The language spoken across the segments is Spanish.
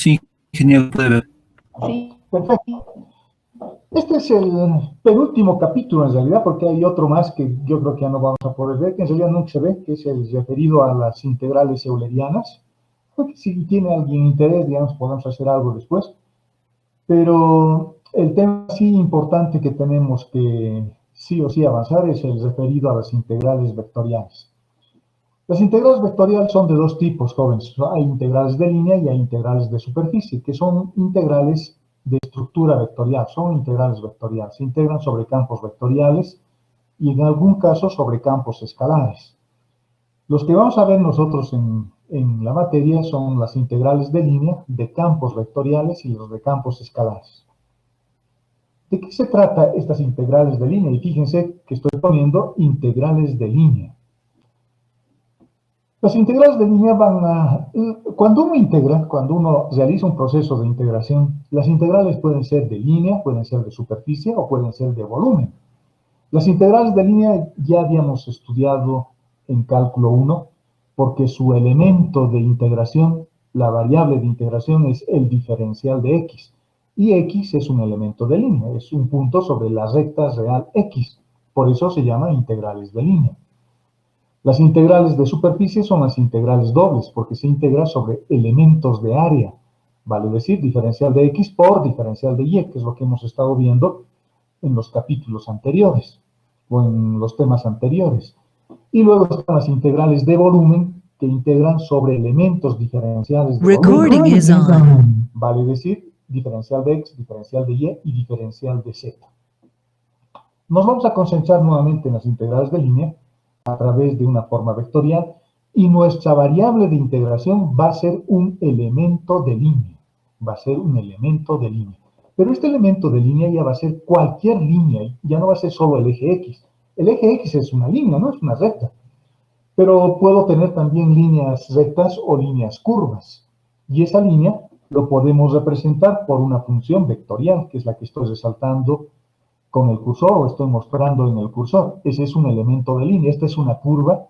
Sí, genial, puede ver. Sí, perfecto. Este es el penúltimo capítulo en realidad, porque hay otro más que yo creo que ya no vamos a poder ver, que en realidad nunca se ve, que es el referido a las integrales eulerianas. Porque si tiene alguien interés, digamos, podemos hacer algo después. Pero el tema sí importante que tenemos que sí o sí avanzar es el referido a las integrales vectoriales. Las integrales vectoriales son de dos tipos, jóvenes. Hay integrales de línea y hay integrales de superficie, que son integrales de estructura vectorial, son integrales vectoriales. Se integran sobre campos vectoriales y en algún caso sobre campos escalares. Los que vamos a ver nosotros en la materia son las integrales de línea, de campos vectoriales y los de campos escalares. ¿De qué se trata estas integrales de línea? Y fíjense que estoy poniendo integrales de línea. Las integrales de línea van a... Cuando uno integra, cuando uno realiza un proceso de integración, las integrales pueden ser de línea, pueden ser de superficie o pueden ser de volumen. Las integrales de línea ya habíamos estudiado en cálculo 1, porque su elemento de integración, la variable de integración es el diferencial de x. Y x es un elemento de línea, es un punto sobre la recta real x. Por eso se llama integrales de línea. Las integrales de superficie son las integrales dobles, porque se integra sobre elementos de área. Vale decir, diferencial de x por diferencial de y, que es lo que hemos estado viendo en los capítulos anteriores o en los temas anteriores. Y luego están las integrales de volumen, que integran sobre elementos diferenciales de volumen. Vale decir, diferencial de x, diferencial de y diferencial de z. Nos vamos a concentrar nuevamente en las integrales de línea a través de una forma vectorial y nuestra variable de integración va a ser un elemento de línea. Va a ser un elemento de línea. Pero este elemento de línea ya va a ser cualquier línea, ya no va a ser solo el eje X. El eje X es una línea, no es una recta. Pero puedo tener también líneas rectas o líneas curvas. Y esa línea lo podemos representar por una función vectorial, que es la que estoy resaltando con el cursor o estoy mostrando en el cursor. Ese es un elemento de línea. Esta es una curva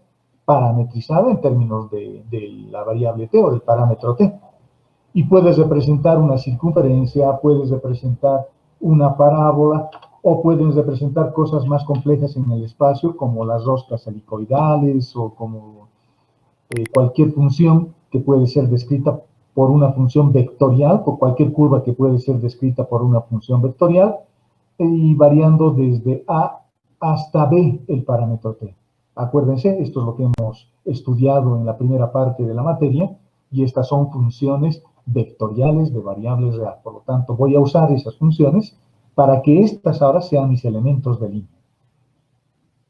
parametrizada en términos de la variable t o del parámetro t. Y puedes representar una circunferencia, puedes representar una parábola o puedes representar cosas más complejas en el espacio como las roscas helicoidales o como cualquier función que puede ser descrita por una función vectorial, o cualquier curva que puede ser descrita por una función vectorial, y variando desde A hasta B el parámetro t. Acuérdense, esto es lo que hemos estudiado en la primera parte de la materia, y estas son funciones vectoriales de variables real. Por lo tanto, voy a usar esas funciones para que estas ahora sean mis elementos de línea.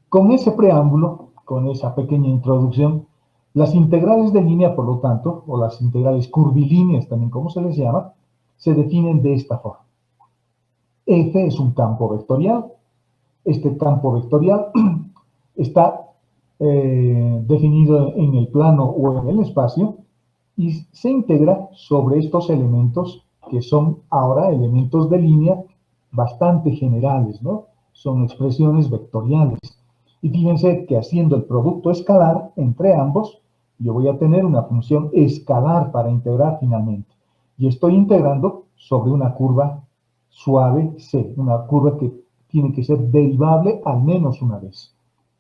Con ese preámbulo, con esa pequeña introducción, las integrales de línea, por lo tanto, o las integrales curvilíneas también como se les llama, se definen de esta forma. F es un campo vectorial. Este campo vectorial está definido en el plano o en el espacio y se integra sobre estos elementos que son ahora elementos de línea bastante generales, ¿no? Son expresiones vectoriales. Y fíjense que haciendo el producto escalar entre ambos, yo voy a tener una función escalar para integrar finalmente. Y estoy integrando sobre una curva suave C, una curva que tiene que ser derivable al menos una vez.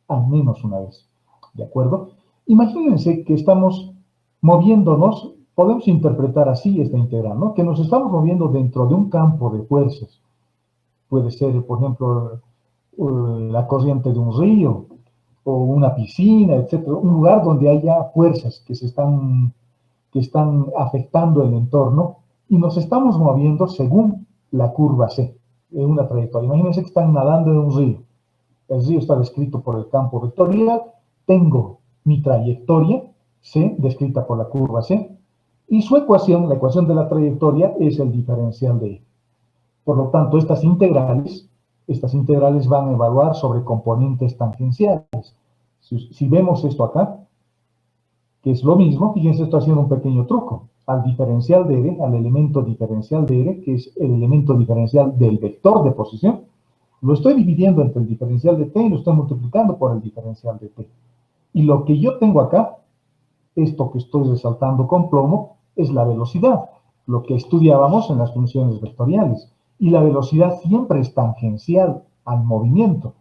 Al menos una vez. ¿De acuerdo? Imagínense que estamos moviéndonos, podemos interpretar así esta integral, ¿no? Que nos estamos moviendo dentro de un campo de fuerzas. Puede ser, por ejemplo, la corriente de un río o una piscina, etcétera, un lugar donde haya fuerzas que están afectando el entorno y nos estamos moviendo según la curva C, en una trayectoria. Imagínense que están nadando en un río. El río está descrito por el campo vectorial, tengo mi trayectoria C, descrita por la curva C, y su ecuación, la ecuación de la trayectoria, es el diferencial de E. Por lo tanto, estas integrales van a evaluar sobre componentes tangenciales. Si vemos esto acá, que es lo mismo, fíjense, estoy haciendo un pequeño truco. Al diferencial de R, al elemento diferencial de R, que es el elemento diferencial del vector de posición, lo estoy dividiendo entre el diferencial de t y lo estoy multiplicando por el diferencial de t. Y lo que yo tengo acá, esto que estoy resaltando con plomo, es la velocidad. lo que estudiábamos en las funciones vectoriales. Y la velocidad siempre es tangencial al movimiento.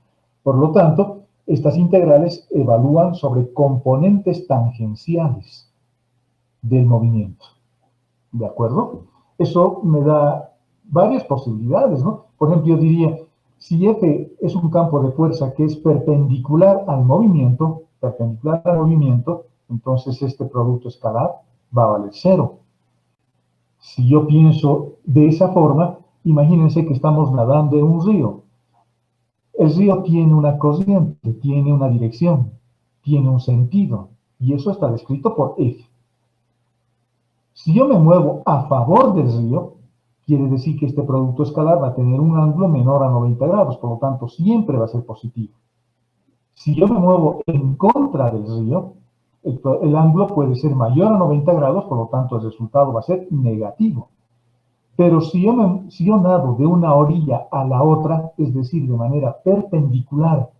Por lo tanto, estas integrales evalúan sobre componentes tangenciales del movimiento. ¿De acuerdo? Eso me da varias posibilidades, ¿no? Por ejemplo, yo diría, si F es un campo de fuerza que es perpendicular al movimiento, entonces este producto escalar va a valer cero. Si yo pienso de esa forma, imagínense que estamos nadando en un río. El río tiene una corriente, tiene una dirección, tiene un sentido, y eso está descrito por F. Si yo me muevo a favor del río, quiere decir que este producto escalar va a tener un ángulo menor a 90 grados, por lo tanto siempre va a ser positivo. Si yo me muevo en contra del río, el ángulo puede ser mayor a 90 grados, por lo tanto el resultado va a ser negativo. Pero si yo nado de una orilla a la otra, es decir, de manera perpendicular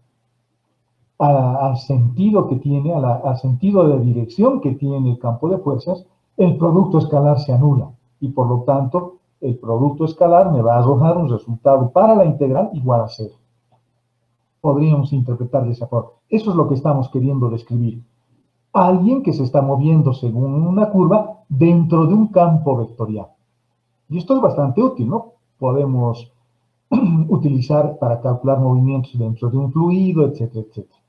al sentido que tiene, al sentido de dirección que tiene el campo de fuerzas, el producto escalar se anula y por lo tanto el producto escalar me va a arrojar un resultado para la integral igual a cero. Podríamos interpretar de esa forma. Eso es lo que estamos queriendo describir. Alguien que se está moviendo según una curva dentro de un campo vectorial. Y esto es bastante útil, ¿no? Podemos utilizar para calcular movimientos dentro de un fluido, etcétera, etcétera.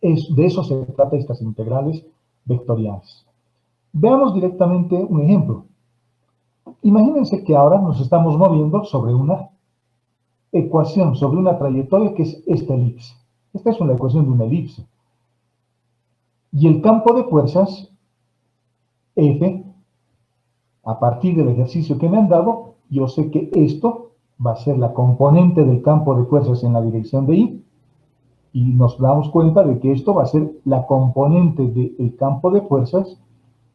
De eso se trata estas integrales vectoriales. Veamos directamente un ejemplo. Imagínense que ahora nos estamos moviendo sobre una ecuación, sobre una trayectoria que es esta elipse. Esta es una ecuación de una elipse. Y el campo de fuerzas, F, a partir del ejercicio que me han dado, yo sé que esto va a ser la componente del campo de fuerzas en la dirección de Y, y nos damos cuenta de que esto va a ser la componente del campo de fuerzas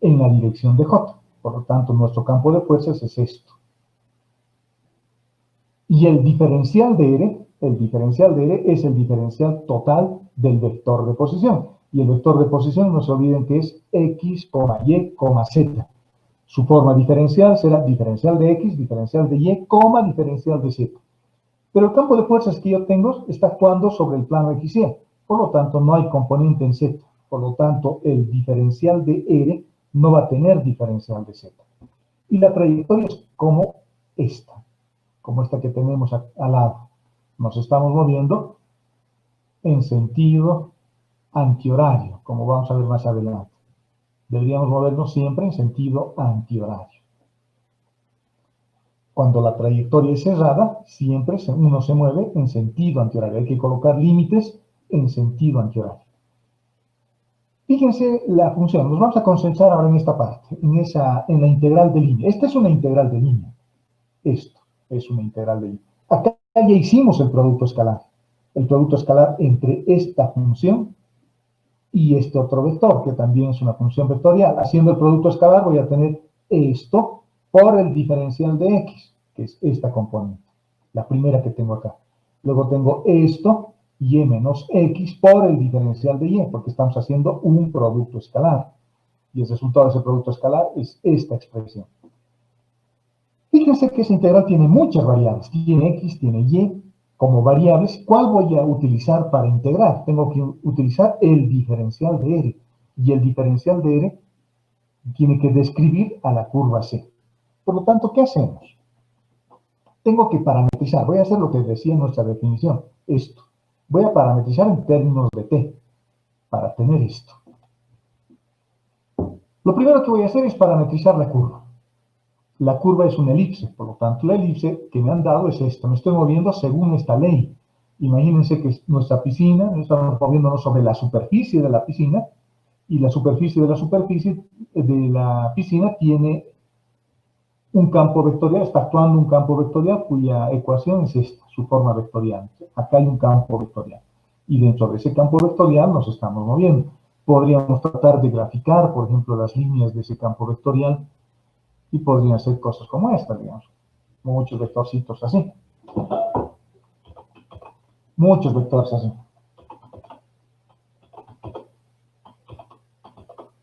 en la dirección de J. Por lo tanto, nuestro campo de fuerzas es esto. Y el diferencial de R es el diferencial total del vector de posición. Y el vector de posición, no se olviden que es X, Y, Z. Su forma diferencial será diferencial de X, diferencial de Y, diferencial de Z. Pero el campo de fuerzas que yo tengo está actuando sobre el plano X y Y. Por lo tanto, no hay componente en Z. Por lo tanto, el diferencial de R no va a tener diferencial de Z. Y la trayectoria es como esta que tenemos al lado. Nos estamos moviendo en sentido antihorario, como vamos a ver más adelante. Deberíamos movernos siempre en sentido antihorario. Cuando la trayectoria es cerrada, siempre uno se mueve en sentido antihorario. Hay que colocar límites en sentido antihorario. Fíjense la función. Nos vamos a concentrar ahora en esta parte, en la integral de línea. Esta es una integral de línea. Esto es una integral de línea. Acá ya hicimos el producto escalar. El producto escalar entre esta función y este otro vector, que también es una función vectorial. Haciendo el producto escalar voy a tener esto por el diferencial de X, que es esta componente, la primera que tengo acá. Luego tengo esto, Y menos X, por el diferencial de Y, porque estamos haciendo un producto escalar. Y el resultado de ese producto escalar es esta expresión. Fíjense que esa integral tiene muchas variables. Tiene X, tiene Y como variables. ¿Cuál voy a utilizar para integrar? Tengo que utilizar el diferencial de R. Y el diferencial de R tiene que describir a la curva C. Por lo tanto, ¿qué hacemos? Tengo que parametrizar. Voy a hacer lo que decía en nuestra definición. Esto. Voy a parametrizar en términos de T para tener esto. Lo primero que voy a hacer es parametrizar la curva. La curva es una elipse, por lo tanto la elipse que me han dado es esta. Me estoy moviendo según esta ley. Imagínense que nuestra piscina, estamos moviéndonos sobre la superficie de la piscina, y la superficie de la piscina tiene un campo vectorial, está actuando un campo vectorial cuya ecuación es esta, su forma vectorial. Acá hay un campo vectorial. Y dentro de ese campo vectorial nos estamos moviendo. Podríamos tratar de graficar, por ejemplo, las líneas de ese campo vectorial, y podrían ser cosas como esta, digamos. Muchos vectorcitos así. Muchos vectores así.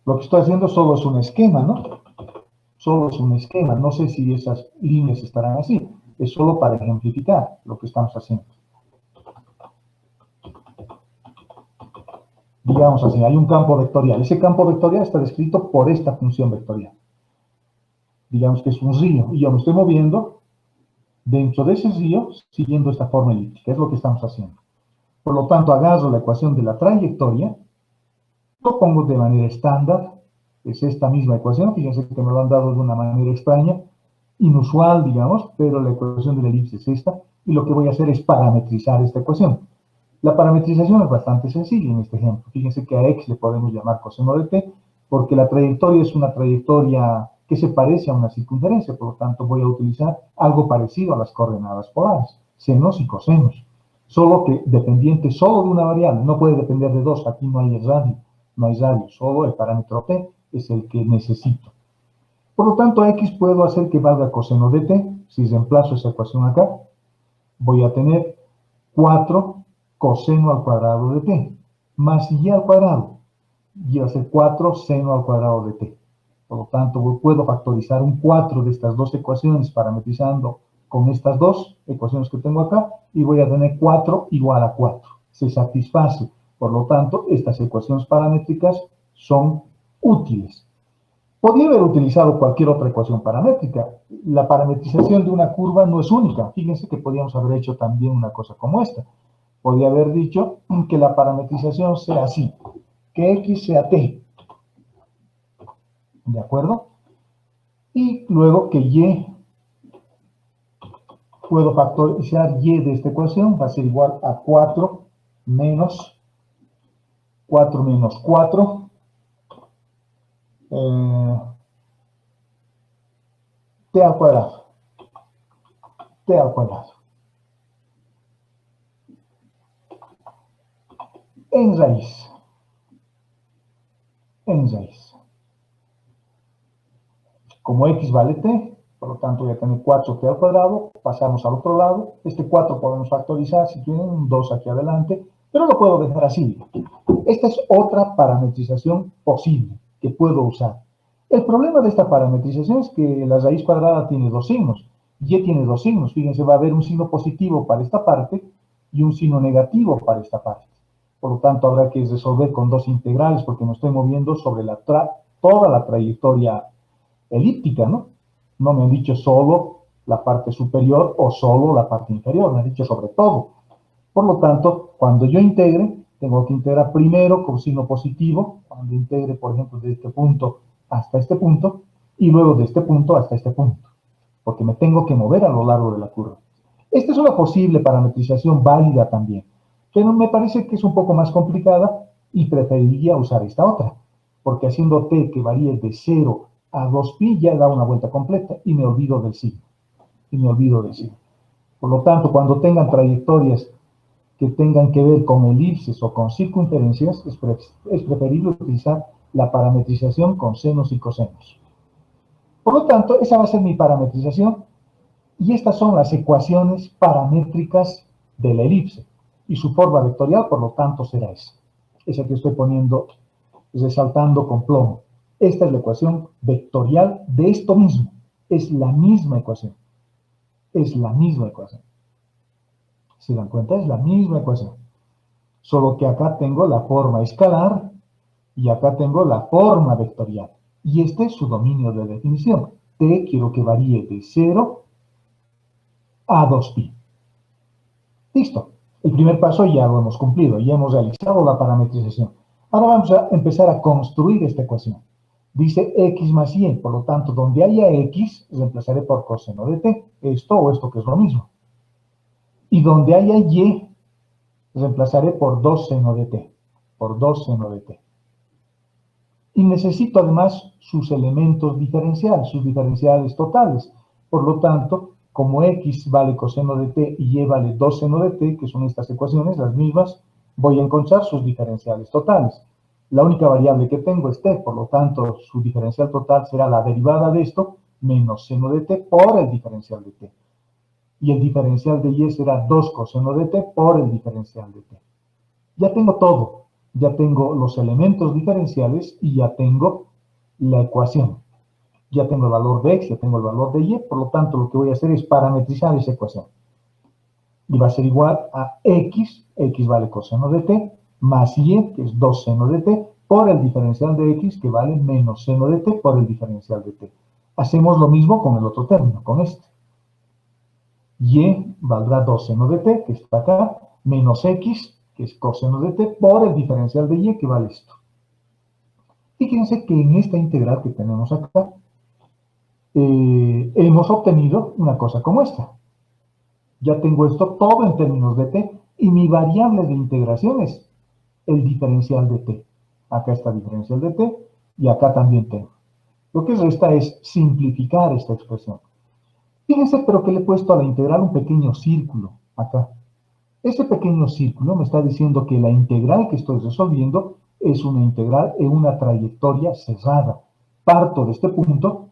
Lo que estoy haciendo solo es un esquema, ¿no? Solo es un esquema, no sé si esas líneas estarán así. Es solo para ejemplificar lo que estamos haciendo. Digamos así, hay un campo vectorial. Ese campo vectorial está descrito por esta función vectorial. Digamos que es un río y yo me estoy moviendo dentro de ese río siguiendo esta forma elíptica. Es lo que estamos haciendo. Por lo tanto, agarro la ecuación de la trayectoria, lo pongo de manera estándar, es esta misma ecuación. Fíjense que me lo han dado de una manera extraña, inusual, digamos, pero la ecuación de la elipse es esta, y lo que voy a hacer es parametrizar esta ecuación. La parametrización es bastante sencilla en este ejemplo. Fíjense que a x le podemos llamar coseno de t, porque la trayectoria es una trayectoria que se parece a una circunferencia, por lo tanto voy a utilizar algo parecido a las coordenadas polares, senos y cosenos, solo que dependiente solo de una variable, no puede depender de dos, aquí no hay radio, solo el parámetro t es el que necesito. Por lo tanto, a x puedo hacer que valga coseno de t. Si reemplazo esa ecuación acá, voy a tener 4 coseno al cuadrado de t, más y al cuadrado, y va a ser 4 seno al cuadrado de t. Por lo tanto, puedo factorizar un 4 de estas dos ecuaciones parametrizando con estas dos ecuaciones que tengo acá, y voy a tener 4 igual a 4. Se satisface. Por lo tanto, estas ecuaciones paramétricas son útiles. Podría haber utilizado cualquier otra ecuación paramétrica. La parametrización de una curva no es única. Fíjense que podríamos haber hecho también una cosa como esta. Podría haber dicho que la parametrización sea así, que x sea t, ¿de acuerdo? Y luego que y, puedo factorizar y de esta ecuación, va a ser igual a 4 menos 4, t al cuadrado, t al cuadrado, en raíz, en raíz. Como x vale t, por lo tanto voy a tener 4t al cuadrado, pasamos al otro lado, este 4 podemos factorizar si tienen un 2 aquí adelante, pero lo puedo dejar así. Esta es otra parametrización posible que puedo usar. El problema de esta parametrización es que la raíz cuadrada tiene dos signos, y tiene dos signos, fíjense, va a haber un signo positivo para esta parte y un signo negativo para esta parte. Por lo tanto, habrá que resolver con dos integrales porque me estoy moviendo sobre toda la trayectoria elíptica, ¿no? No me han dicho solo la parte superior o solo la parte inferior, me han dicho sobre todo. Por lo tanto, cuando yo integre, tengo que integrar primero con signo positivo, cuando integre, por ejemplo, de este punto hasta este punto, y luego de este punto hasta este punto, porque me tengo que mover a lo largo de la curva. Esta es una posible parametrización válida también, pero me parece que es un poco más complicada y preferiría usar esta otra, porque haciendo t que varíe de 0 a 2pi ya da una vuelta completa y me olvido del signo. Por lo tanto, cuando tengan trayectorias que tengan que ver con elipses o con circunferencias, es preferible utilizar la parametrización con senos y cosenos. Por lo tanto, esa va a ser mi parametrización y estas son las ecuaciones paramétricas de la elipse. Y su forma vectorial, por lo tanto, será esa. Esa que estoy poniendo, resaltando con plomo. Esta es la ecuación vectorial de esto mismo. Es la misma ecuación. Es la misma ecuación. ¿Se dan cuenta? Es la misma ecuación. Solo que acá tengo la forma escalar y acá tengo la forma vectorial. Y este es su dominio de definición. T quiero que varíe de 0 a 2pi. Listo. El primer paso ya lo hemos cumplido, ya hemos realizado la parametrización. Ahora vamos a empezar a construir esta ecuación. Dice x más y, por lo tanto, donde haya x, reemplazaré por coseno de t, esto o esto que es lo mismo. Y donde haya y, reemplazaré por 2 seno de t, por 2 seno de t. Y necesito además sus elementos diferenciales, sus diferenciales totales. Por lo tanto, como x vale coseno de t y y vale 2 seno de t, que son estas ecuaciones, las mismas, voy a encontrar sus diferenciales totales. La única variable que tengo es t, por lo tanto, su diferencial total será la derivada de esto menos seno de t por el diferencial de t. Y el diferencial de y será 2 coseno de t por el diferencial de t. Ya tengo todo. Ya tengo los elementos diferenciales y ya tengo la ecuación. Ya tengo el valor de x, ya tengo el valor de y, por lo tanto lo que voy a hacer es parametrizar esa ecuación. Y va a ser igual a x vale coseno de t, más y, que es 2 seno de t, por el diferencial de x, que vale menos seno de t por el diferencial de t. Hacemos lo mismo con el otro término, con este. Y valdrá 2 seno de t, que está acá, menos x, que es coseno de t, por el diferencial de y, que vale esto. Fíjense que en esta integral que tenemos acá, hemos obtenido una cosa como esta. Ya tengo esto todo en términos de t, y mi variable de integración es el diferencial de t. Acá está el diferencial de t, y acá también tengo. Lo que resta es simplificar esta expresión. Fíjense, pero que le he puesto a la integral un pequeño círculo acá. Este pequeño círculo me está diciendo que la integral que estoy resolviendo es una integral en una trayectoria cerrada. Parto de este punto,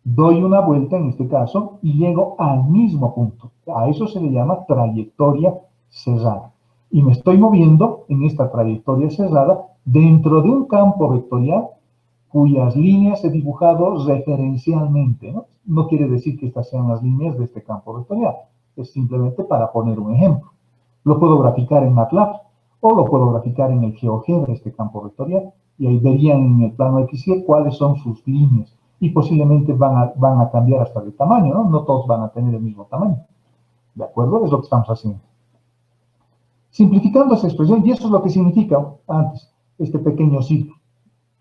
doy una vuelta en este caso y llego al mismo punto. A eso se le llama trayectoria cerrada. Y me estoy moviendo en esta trayectoria cerrada dentro de un campo vectorial cuyas líneas he dibujado referencialmente, ¿no? No quiere decir que estas sean las líneas de este campo vectorial, es simplemente para poner un ejemplo. Lo puedo graficar en MATLAB o lo puedo graficar en el GeoGebra, este campo vectorial, y ahí verían en el plano XY cuáles son sus líneas, y posiblemente van a cambiar hasta de tamaño, ¿no? No todos van a tener el mismo tamaño. ¿De acuerdo? Es lo que estamos haciendo. Simplificando esa expresión, y eso es lo que significa antes, este pequeño círculo.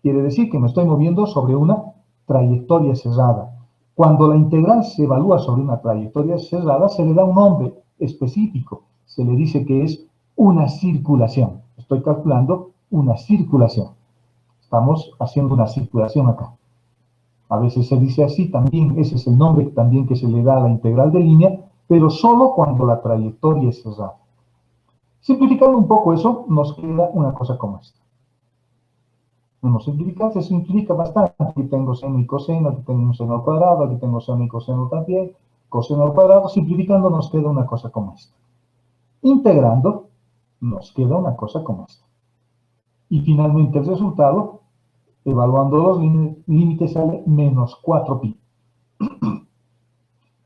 Quiere decir que me estoy moviendo sobre una trayectoria cerrada. Cuando la integral se evalúa sobre una trayectoria cerrada, se le da un nombre específico. Se le dice que es una circulación. Estoy calculando una circulación. Estamos haciendo una circulación acá. A veces se dice así también, ese es el nombre también que se le da a la integral de línea, pero solo cuando la trayectoria es cerrada. Simplificando un poco eso, nos queda una cosa como esta. Bueno, simplificar se simplifica bastante. Aquí tengo seno y coseno, aquí tengo un seno al cuadrado, aquí tengo seno y coseno también, coseno al cuadrado. Simplificando nos queda una cosa como esta. Integrando nos queda una cosa como esta. Y finalmente el resultado, evaluando los límites, sale menos 4pi.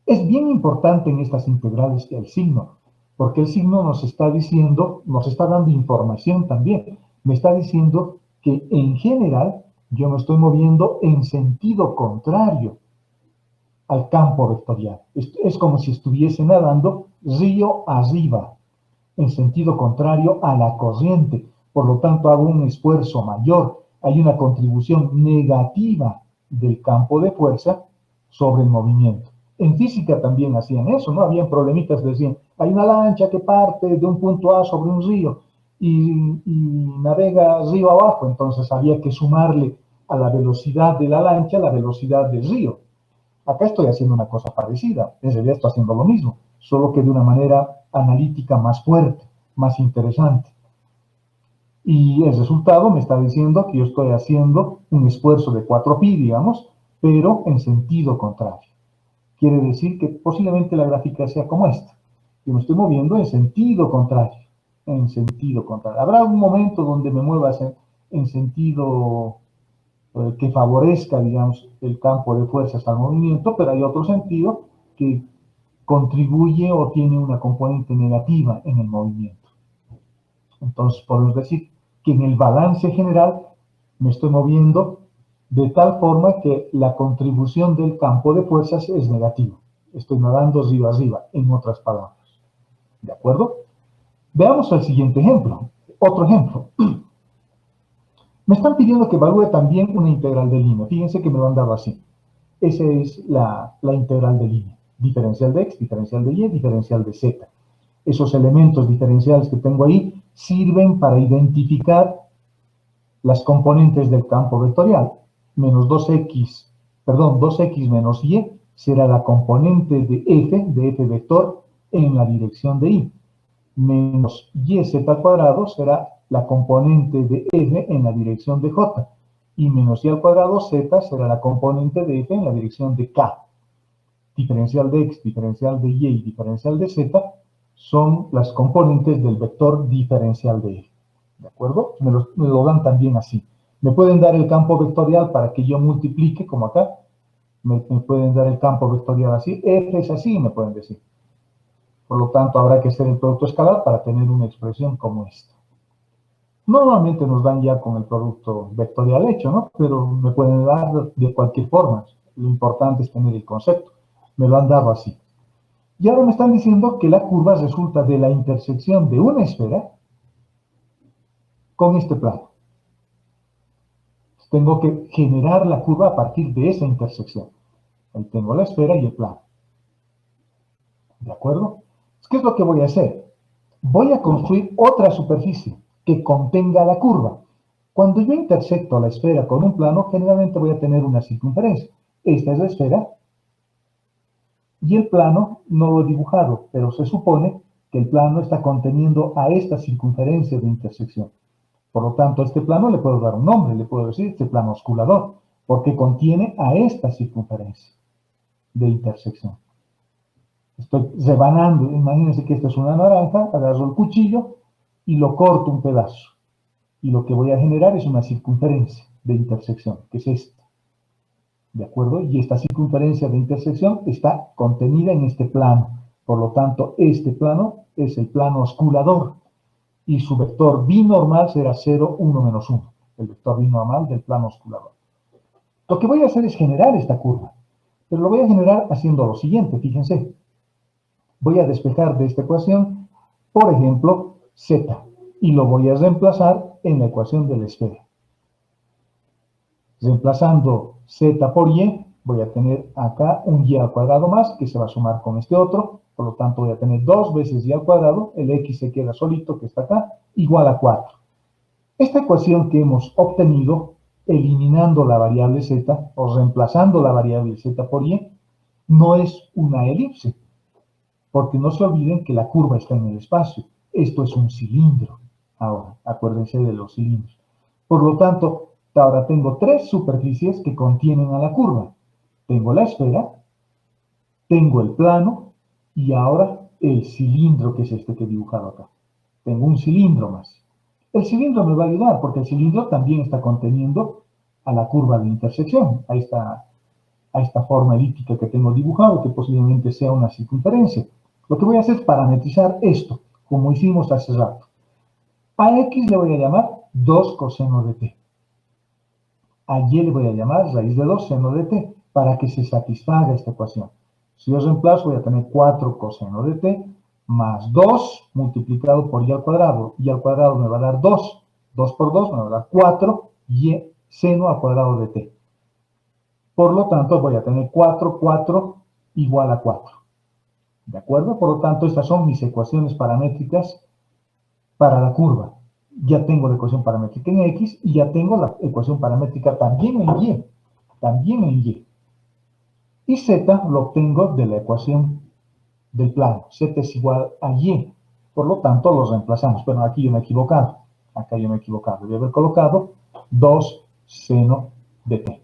Es bien importante en estas integrales el signo, porque el signo nos está diciendo, nos está dando información también. Me está diciendo que en general yo me estoy moviendo en sentido contrario al campo vectorial. Es como si estuviese nadando río arriba, en sentido contrario a la corriente. Por lo tanto, hago un esfuerzo mayor. Hay una contribución negativa del campo de fuerza sobre el movimiento. En física también hacían eso, ¿no? Habían problemitas, decían, hay una lancha que parte de un punto A sobre un río y navega río abajo, entonces había que sumarle a la velocidad de la lancha la velocidad del río. Acá estoy haciendo una cosa parecida, en realidad estoy haciendo lo mismo, solo que de una manera analítica más fuerte, más interesante. Y el resultado me está diciendo que yo estoy haciendo un esfuerzo de 4pi, digamos, pero en sentido contrario. Quiere decir que posiblemente la gráfica sea como esta. Yo me estoy moviendo en sentido contrario. En sentido contrario. Habrá un momento donde me muevas en sentido que favorezca, digamos, el campo de fuerzas al movimiento, pero hay otro sentido que contribuye o tiene una componente negativa en el movimiento. Entonces podemos decir que en el balance general me estoy moviendo de tal forma que la contribución del campo de fuerzas es negativa. Estoy nadando río arriba, en otras palabras. ¿De acuerdo? Veamos el siguiente ejemplo. Otro ejemplo. Me están pidiendo que evalúe también una integral de línea. Fíjense que me lo han dado así. Esa es la integral de línea. Diferencial de x, diferencial de y, diferencial de z. Esos elementos diferenciales que tengo ahí sirven para identificar las componentes del campo vectorial. Menos 2x menos y será la componente de f vector en la dirección de y. Menos yz al cuadrado será la componente de f en la dirección de j. Y menos y al cuadrado z será la componente de f en la dirección de k. Diferencial de x, diferencial de y diferencial de z son las componentes del vector diferencial de f. ¿De acuerdo? Me lo dan también así. Me pueden dar el campo vectorial para que yo multiplique, como acá, me pueden dar el campo vectorial así, F es así, me pueden decir. Por lo tanto, habrá que hacer el producto escalar para tener una expresión como esta. Normalmente nos dan ya con el producto vectorial hecho, ¿no? Pero me pueden dar de cualquier forma. Lo importante es tener el concepto. Me lo han dado así. Y ahora me están diciendo que la curva resulta de la intersección de una esfera con este plano. Tengo que generar la curva a partir de esa intersección. Ahí tengo la esfera y el plano. ¿De acuerdo? ¿Qué es lo que voy a hacer? Voy a construir otra superficie que contenga la curva. Cuando yo intersecto la esfera con un plano, generalmente voy a tener una circunferencia. Esta es la esfera y el plano no lo he dibujado, pero se supone que el plano está conteniendo a esta circunferencia de intersección. Por lo tanto, a este plano le puedo dar un nombre, le puedo decir este plano osculador, porque contiene a esta circunferencia de intersección. Estoy rebanando, imagínense que esto es una naranja, agarro el cuchillo y lo corto un pedazo. Y lo que voy a generar es una circunferencia de intersección, que es esta. ¿De acuerdo? Y esta circunferencia de intersección está contenida en este plano. Por lo tanto, este plano es el plano osculador. Y su vector binormal será 0, 1, menos 1. El vector binormal del plano osculador. Lo que voy a hacer es generar esta curva. Pero lo voy a generar haciendo lo siguiente, fíjense. Voy a despejar de esta ecuación, por ejemplo, z. Y lo voy a reemplazar en la ecuación de la esfera. Reemplazando z por y, voy a tener acá un y al cuadrado más, que se va a sumar con este otro. Por lo tanto, voy a tener 2 veces y al cuadrado, el x se queda solito, que está acá, igual a 4. Esta ecuación que hemos obtenido, eliminando la variable z, o reemplazando la variable z por y, no es una elipse, porque no se olviden que la curva está en el espacio. Esto es un cilindro. Ahora, acuérdense de los cilindros. Por lo tanto, ahora tengo 3 superficies que contienen a la curva. Tengo la esfera, tengo el plano y ahora el cilindro, que es este que he dibujado acá. Tengo un cilindro más. El cilindro me va a ayudar porque el cilindro también está conteniendo a la curva de intersección, a esta forma elíptica que tengo dibujado, que posiblemente sea una circunferencia. Lo que voy a hacer es parametrizar esto, como hicimos hace rato. A x le voy a llamar 2 coseno de t. A y le voy a llamar raíz de 2 seno de t, para que se satisfaga esta ecuación. Si yo reemplazo, voy a tener 4 coseno de t más 2 multiplicado por y al cuadrado. Y al cuadrado me va a dar 2. 2 por 2 me va a dar 4 y seno al cuadrado de t. Por lo tanto, voy a tener 4, 4 igual a 4. ¿De acuerdo? Por lo tanto, estas son mis ecuaciones paramétricas para la curva. Ya tengo la ecuación paramétrica en X y ya tengo la ecuación paramétrica también en Y. También en Y. Y Z lo obtengo de la ecuación del plano. Z es igual a Y. Por lo tanto, los reemplazamos. Bueno, aquí yo me he equivocado. Acá yo me he equivocado. Debe haber colocado 2 seno de t.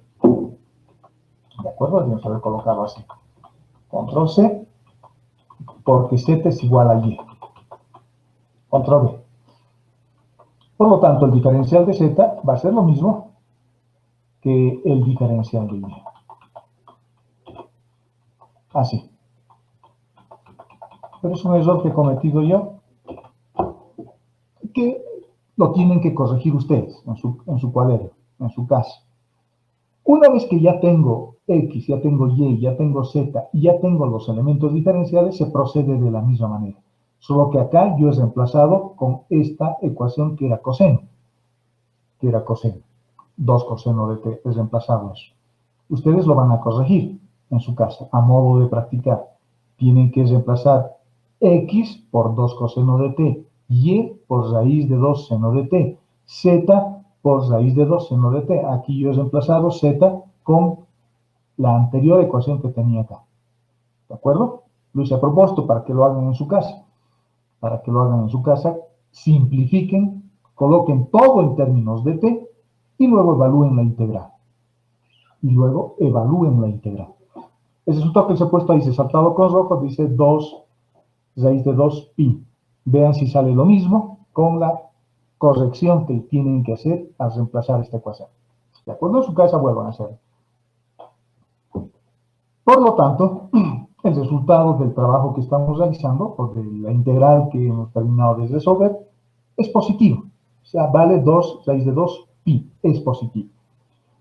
¿De acuerdo? Debemos haber colocado así. Control C, porque Z es igual a Y. Control V. Por lo tanto, el diferencial de Z va a ser lo mismo que el diferencial de Y. Así. Pero es un error que he cometido yo, que lo tienen que corregir ustedes en su cuaderno, en su casa. Una vez que ya tengo X, ya tengo Y, ya tengo Z y ya tengo los elementos diferenciales, se procede de la misma manera. Solo que acá yo he reemplazado con esta ecuación que era coseno. 2 coseno de t es reemplazado eso. Ustedes lo van a corregir en su casa, a modo de practicar. Tienen que reemplazar x por 2 coseno de t, y por raíz de 2 seno de t, z por raíz de 2 seno de t. Aquí yo he reemplazado z con la anterior ecuación que tenía acá. ¿De acuerdo? Lo hice a propósito para que lo hagan en su casa. Para que lo hagan en su casa, simplifiquen, coloquen todo en términos de t y luego evalúen la integral. El resultado que se ha puesto ahí, se ha saltado con rojo, dice 2 raíz de 2 pi. Vean si sale lo mismo con la corrección que tienen que hacer al reemplazar esta ecuación. ¿De acuerdo? En su casa vuelvan a hacerlo. Por lo tanto, el resultado del trabajo que estamos realizando, o de la integral que hemos terminado de resolver, es positivo. O sea, vale 2 raíz de 2 pi, es positivo.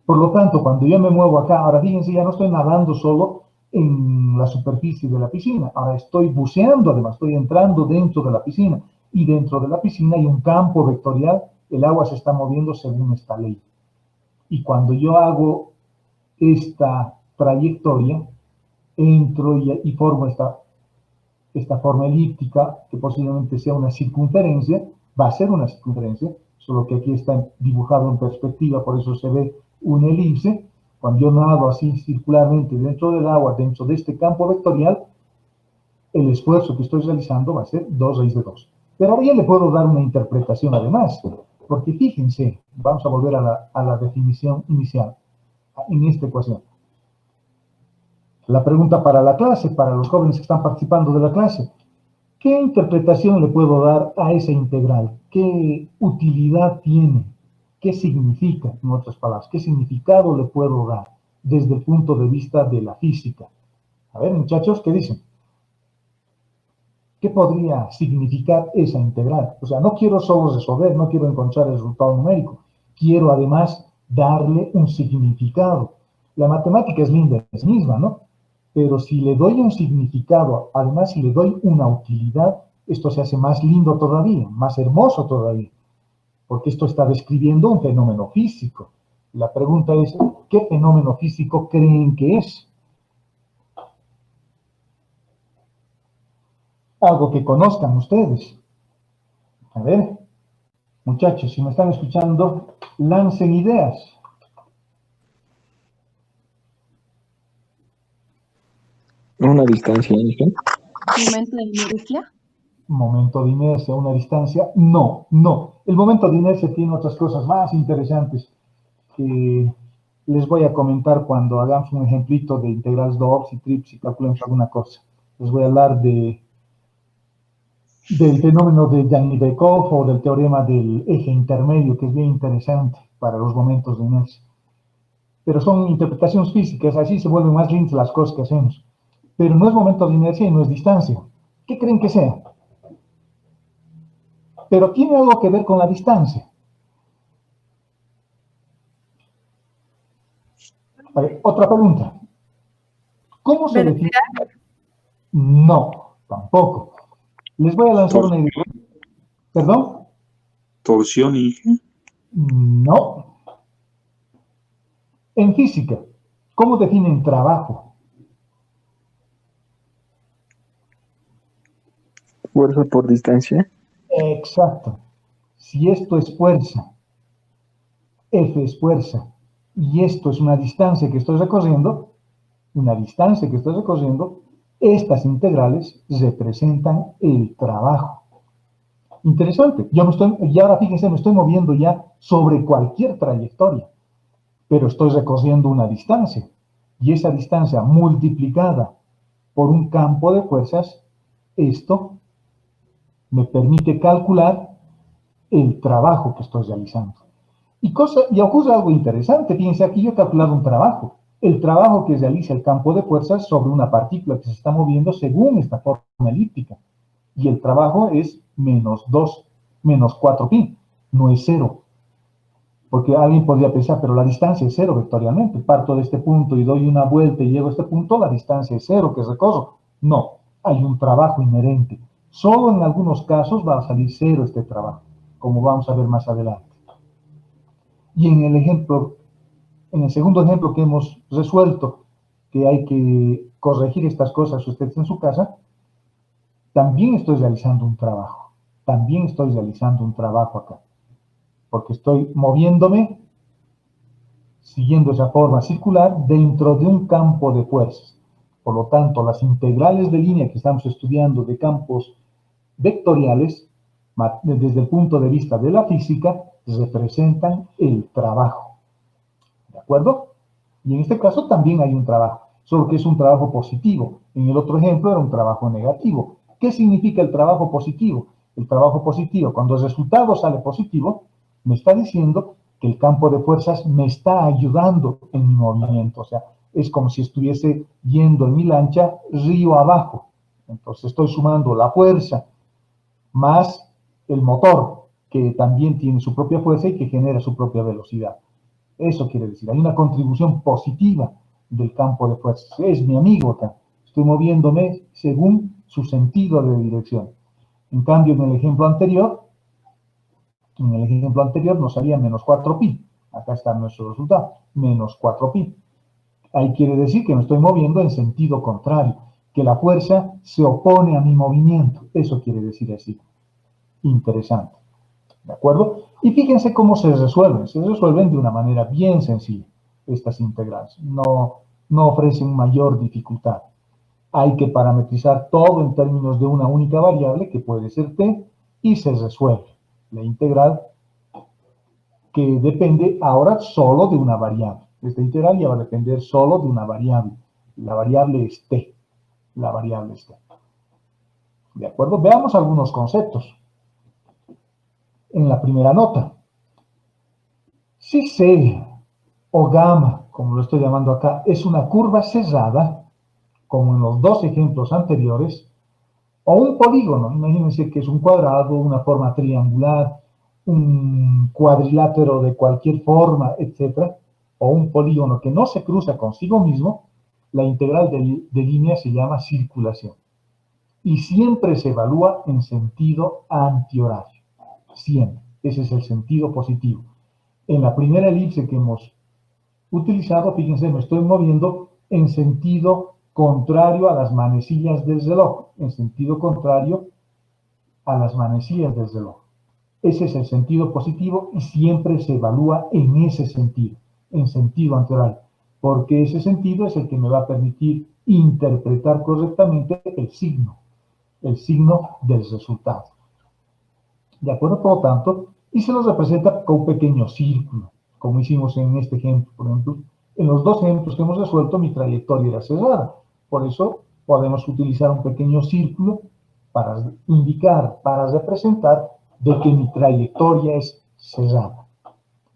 Por lo tanto, cuando yo me muevo acá, ahora fíjense, ya no estoy nadando solo en la superficie de la piscina, ahora estoy buceando, además estoy entrando dentro de la piscina, y dentro de la piscina hay un campo vectorial, el agua se está moviendo según esta ley. Y cuando yo hago esta trayectoria, entro y formo esta forma elíptica, que posiblemente sea una circunferencia, va a ser una circunferencia, solo que aquí está dibujado en perspectiva, por eso se ve una elipse. Cuando yo nado así circularmente dentro del agua, dentro de este campo vectorial, el esfuerzo que estoy realizando va a ser 2 raíz de 2. Pero ahora ya le puedo dar una interpretación además, porque fíjense, vamos a volver a la definición inicial, en esta ecuación. La pregunta para la clase, para los jóvenes que están participando de la clase: ¿qué interpretación le puedo dar a esa integral? ¿Qué utilidad tiene? ¿Qué significa, en otras palabras? ¿Qué significado le puedo dar desde el punto de vista de la física? A ver, muchachos, ¿qué dicen? ¿Qué podría significar esa integral? O sea, no quiero solo resolver, no quiero encontrar el resultado numérico. Quiero además darle un significado. La matemática es linda en sí misma, ¿no? Pero si le doy un significado, además si le doy una utilidad, esto se hace más lindo todavía, más hermoso todavía, porque esto está describiendo un fenómeno físico. La pregunta es, ¿qué fenómeno físico creen que es? Algo que conozcan ustedes. A ver, muchachos, si me están escuchando, lancen ideas. Una distancia, ¿no? ¿Momento de inercia? Momento de inercia, una distancia. No, no. El momento de inercia tiene otras cosas más interesantes que les voy a comentar cuando hagamos un ejemplito de integrales Dobbs y trips y calculemos alguna cosa. Les voy a hablar del fenómeno de Jani-Beikov o del teorema del eje intermedio, que es bien interesante para los momentos de inercia. Pero son interpretaciones físicas, así se vuelven más lindas las cosas que hacemos. Pero no es momento de inercia y no es distancia. ¿Qué creen que sea? Pero tiene algo que ver con la distancia. A ver, otra pregunta. ¿Cómo se define? No, tampoco. Les voy a lanzar una idea. ¿Perdón? Torsión y... No. En física, ¿cómo definen trabajo? Fuerza por distancia. Exacto. Si esto es fuerza, F es fuerza, y esto es una distancia que estoy recorriendo, estas integrales representan el trabajo. Interesante. Y ahora fíjense, me estoy moviendo ya sobre cualquier trayectoria, pero estoy recorriendo una distancia, y esa distancia multiplicada por un campo de fuerzas, esto me permite calcular el trabajo que estoy realizando. Y ocurre algo interesante. Fíjense, aquí yo he calculado un trabajo. El trabajo que realiza el campo de fuerzas sobre una partícula que se está moviendo según esta forma elíptica. Y el trabajo es menos 4pi, no es 0. Porque alguien podría pensar, pero la distancia es 0 vectorialmente. Parto de este punto y doy una vuelta y llego a este punto, la distancia es 0 que recorro. No, hay un trabajo inherente. Solo en algunos casos va a salir 0 este trabajo, como vamos a ver más adelante. Y en el segundo ejemplo que hemos resuelto, que hay que corregir estas cosas ustedes en su casa, también estoy realizando un trabajo. También estoy realizando un trabajo acá. Porque estoy moviéndome, siguiendo esa forma circular, dentro de un campo de fuerzas. Por lo tanto, las integrales de línea que estamos estudiando de campos vectoriales, desde el punto de vista de la física, representan el trabajo. ¿De acuerdo? Y en este caso también hay un trabajo, solo que es un trabajo positivo. En el otro ejemplo era un trabajo negativo. ¿Qué significa el trabajo positivo? El trabajo positivo, cuando el resultado sale positivo, me está diciendo que el campo de fuerzas me está ayudando en mi movimiento. O sea, Es como si estuviese yendo en mi lancha río abajo. Entonces estoy sumando la fuerza más el motor, que también tiene su propia fuerza y que genera su propia velocidad. Eso quiere decir, hay una contribución positiva del campo de fuerzas. Es mi amigo acá. Estoy moviéndome según su sentido de dirección. En cambio, en el ejemplo anterior nos salía menos 4pi. Acá está nuestro resultado, menos 4pi. Ahí quiere decir que me estoy moviendo en sentido contrario, que la fuerza se opone a mi movimiento. Eso quiere decir así. Interesante. ¿De acuerdo? Y fíjense cómo se resuelven. Se resuelven de una manera bien sencilla estas integrales. No ofrecen mayor dificultad. Hay que parametrizar todo en términos de una única variable, que puede ser t, y se resuelve. La integral que depende ahora solo de una variable. Esta integral ya va a depender solo de una variable. La variable es t. La variable es t. ¿De acuerdo? Veamos algunos conceptos. En la primera nota, si C o gamma, como lo estoy llamando acá, es una curva cerrada, como en los dos ejemplos anteriores, o un polígono, imagínense que es un cuadrado, una forma triangular, un cuadrilátero de cualquier forma, etc., o un polígono que no se cruza consigo mismo, la integral de línea se llama circulación. Y siempre se evalúa en sentido antihorario. Siempre. Ese es el sentido positivo. En la primera elipse que hemos utilizado, fíjense, me estoy moviendo en sentido contrario a las manecillas del reloj. En sentido contrario a las manecillas del reloj. Ese es el sentido positivo y siempre se evalúa en ese sentido, en sentido antihorario, porque ese sentido es el que me va a permitir interpretar correctamente el signo del resultado. ¿De acuerdo? Por lo tanto, y se nos representa con un pequeño círculo, como hicimos en este ejemplo. Por ejemplo, en los dos ejemplos que hemos resuelto, mi trayectoria era cerrada. Por eso podemos utilizar un pequeño círculo para indicar, para representar de que mi trayectoria es cerrada.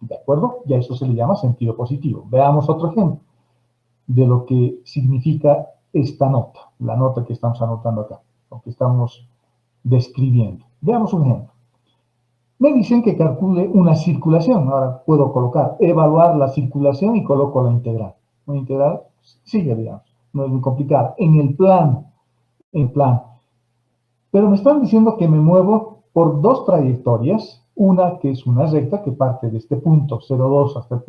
¿De acuerdo? Y a eso se le llama sentido positivo. Veamos otro ejemplo de lo que significa esta nota, la nota que estamos anotando acá, lo que estamos describiendo. Veamos un ejemplo. Me dicen que calcule una circulación. Ahora puedo colocar, evaluar la circulación y coloco la integral. Una integral sigue, digamos. No es muy complicada. En plan. Pero me están diciendo que me muevo por dos trayectorias. Una que es una recta que parte de este punto 0,2 hasta el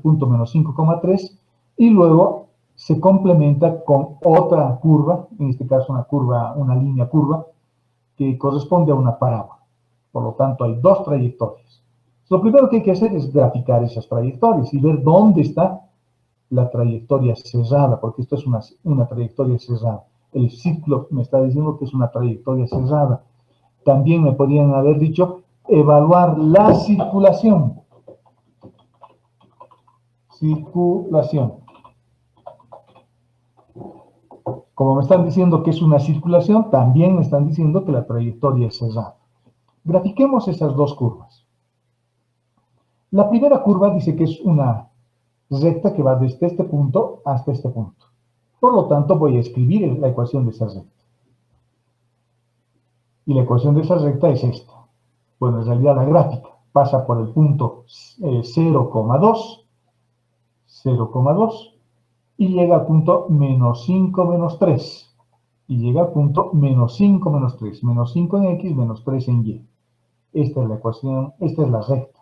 punto menos 5,3 y luego se complementa con otra curva, en este caso una línea curva, que corresponde a una parábola. Por lo tanto, hay dos trayectorias. Lo primero que hay que hacer es graficar esas trayectorias y ver dónde está la trayectoria cerrada, porque esto es una trayectoria cerrada. El ciclo me está diciendo que es una trayectoria cerrada. También me podrían haber dicho evaluar la circulación. Circulación. Como me están diciendo que es una circulación, también me están diciendo que la trayectoria es cerrada. Grafiquemos esas dos curvas. La primera curva dice que es una recta que va desde este punto hasta este punto. Por lo tanto, voy a escribir la ecuación de esa recta. Y la ecuación de esa recta es esta. Bueno, en realidad la gráfica pasa por el punto 0,2, y llega al punto menos 5, menos 3. Y llega al punto menos 5, menos 3. Menos 5 en X, menos 3 en Y. Esta es la ecuación, esta es la recta.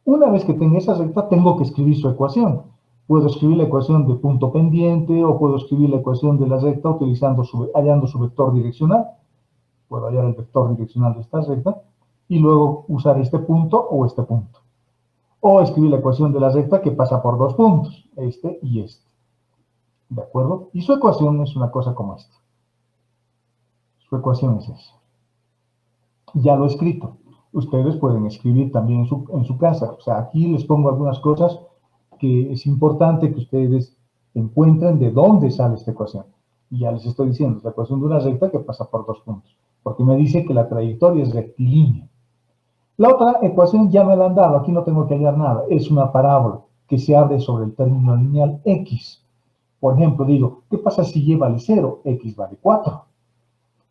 Una vez que tenga esa recta, tengo que escribir su ecuación. Puedo escribir la ecuación de punto pendiente o puedo escribir la ecuación de la recta hallando su vector direccional. Puedo hallar el vector direccional de esta recta y luego usar este punto o este punto. O escribir la ecuación de la recta que pasa por dos puntos, este y este. ¿De acuerdo? Y su ecuación es una cosa como esta. Su ecuación es esa. Ya lo he escrito. Ustedes pueden escribir también en su casa. O sea, aquí les pongo algunas cosas que es importante que ustedes encuentren de dónde sale esta ecuación. Y ya les estoy diciendo, es la ecuación de una recta que pasa por dos puntos. Porque me dice que la trayectoria es rectilínea. La otra ecuación ya me la han dado, aquí no tengo que hallar nada. Es una parábola que se abre sobre el término lineal x. Por ejemplo, digo, ¿qué pasa si y vale 0? X vale 4.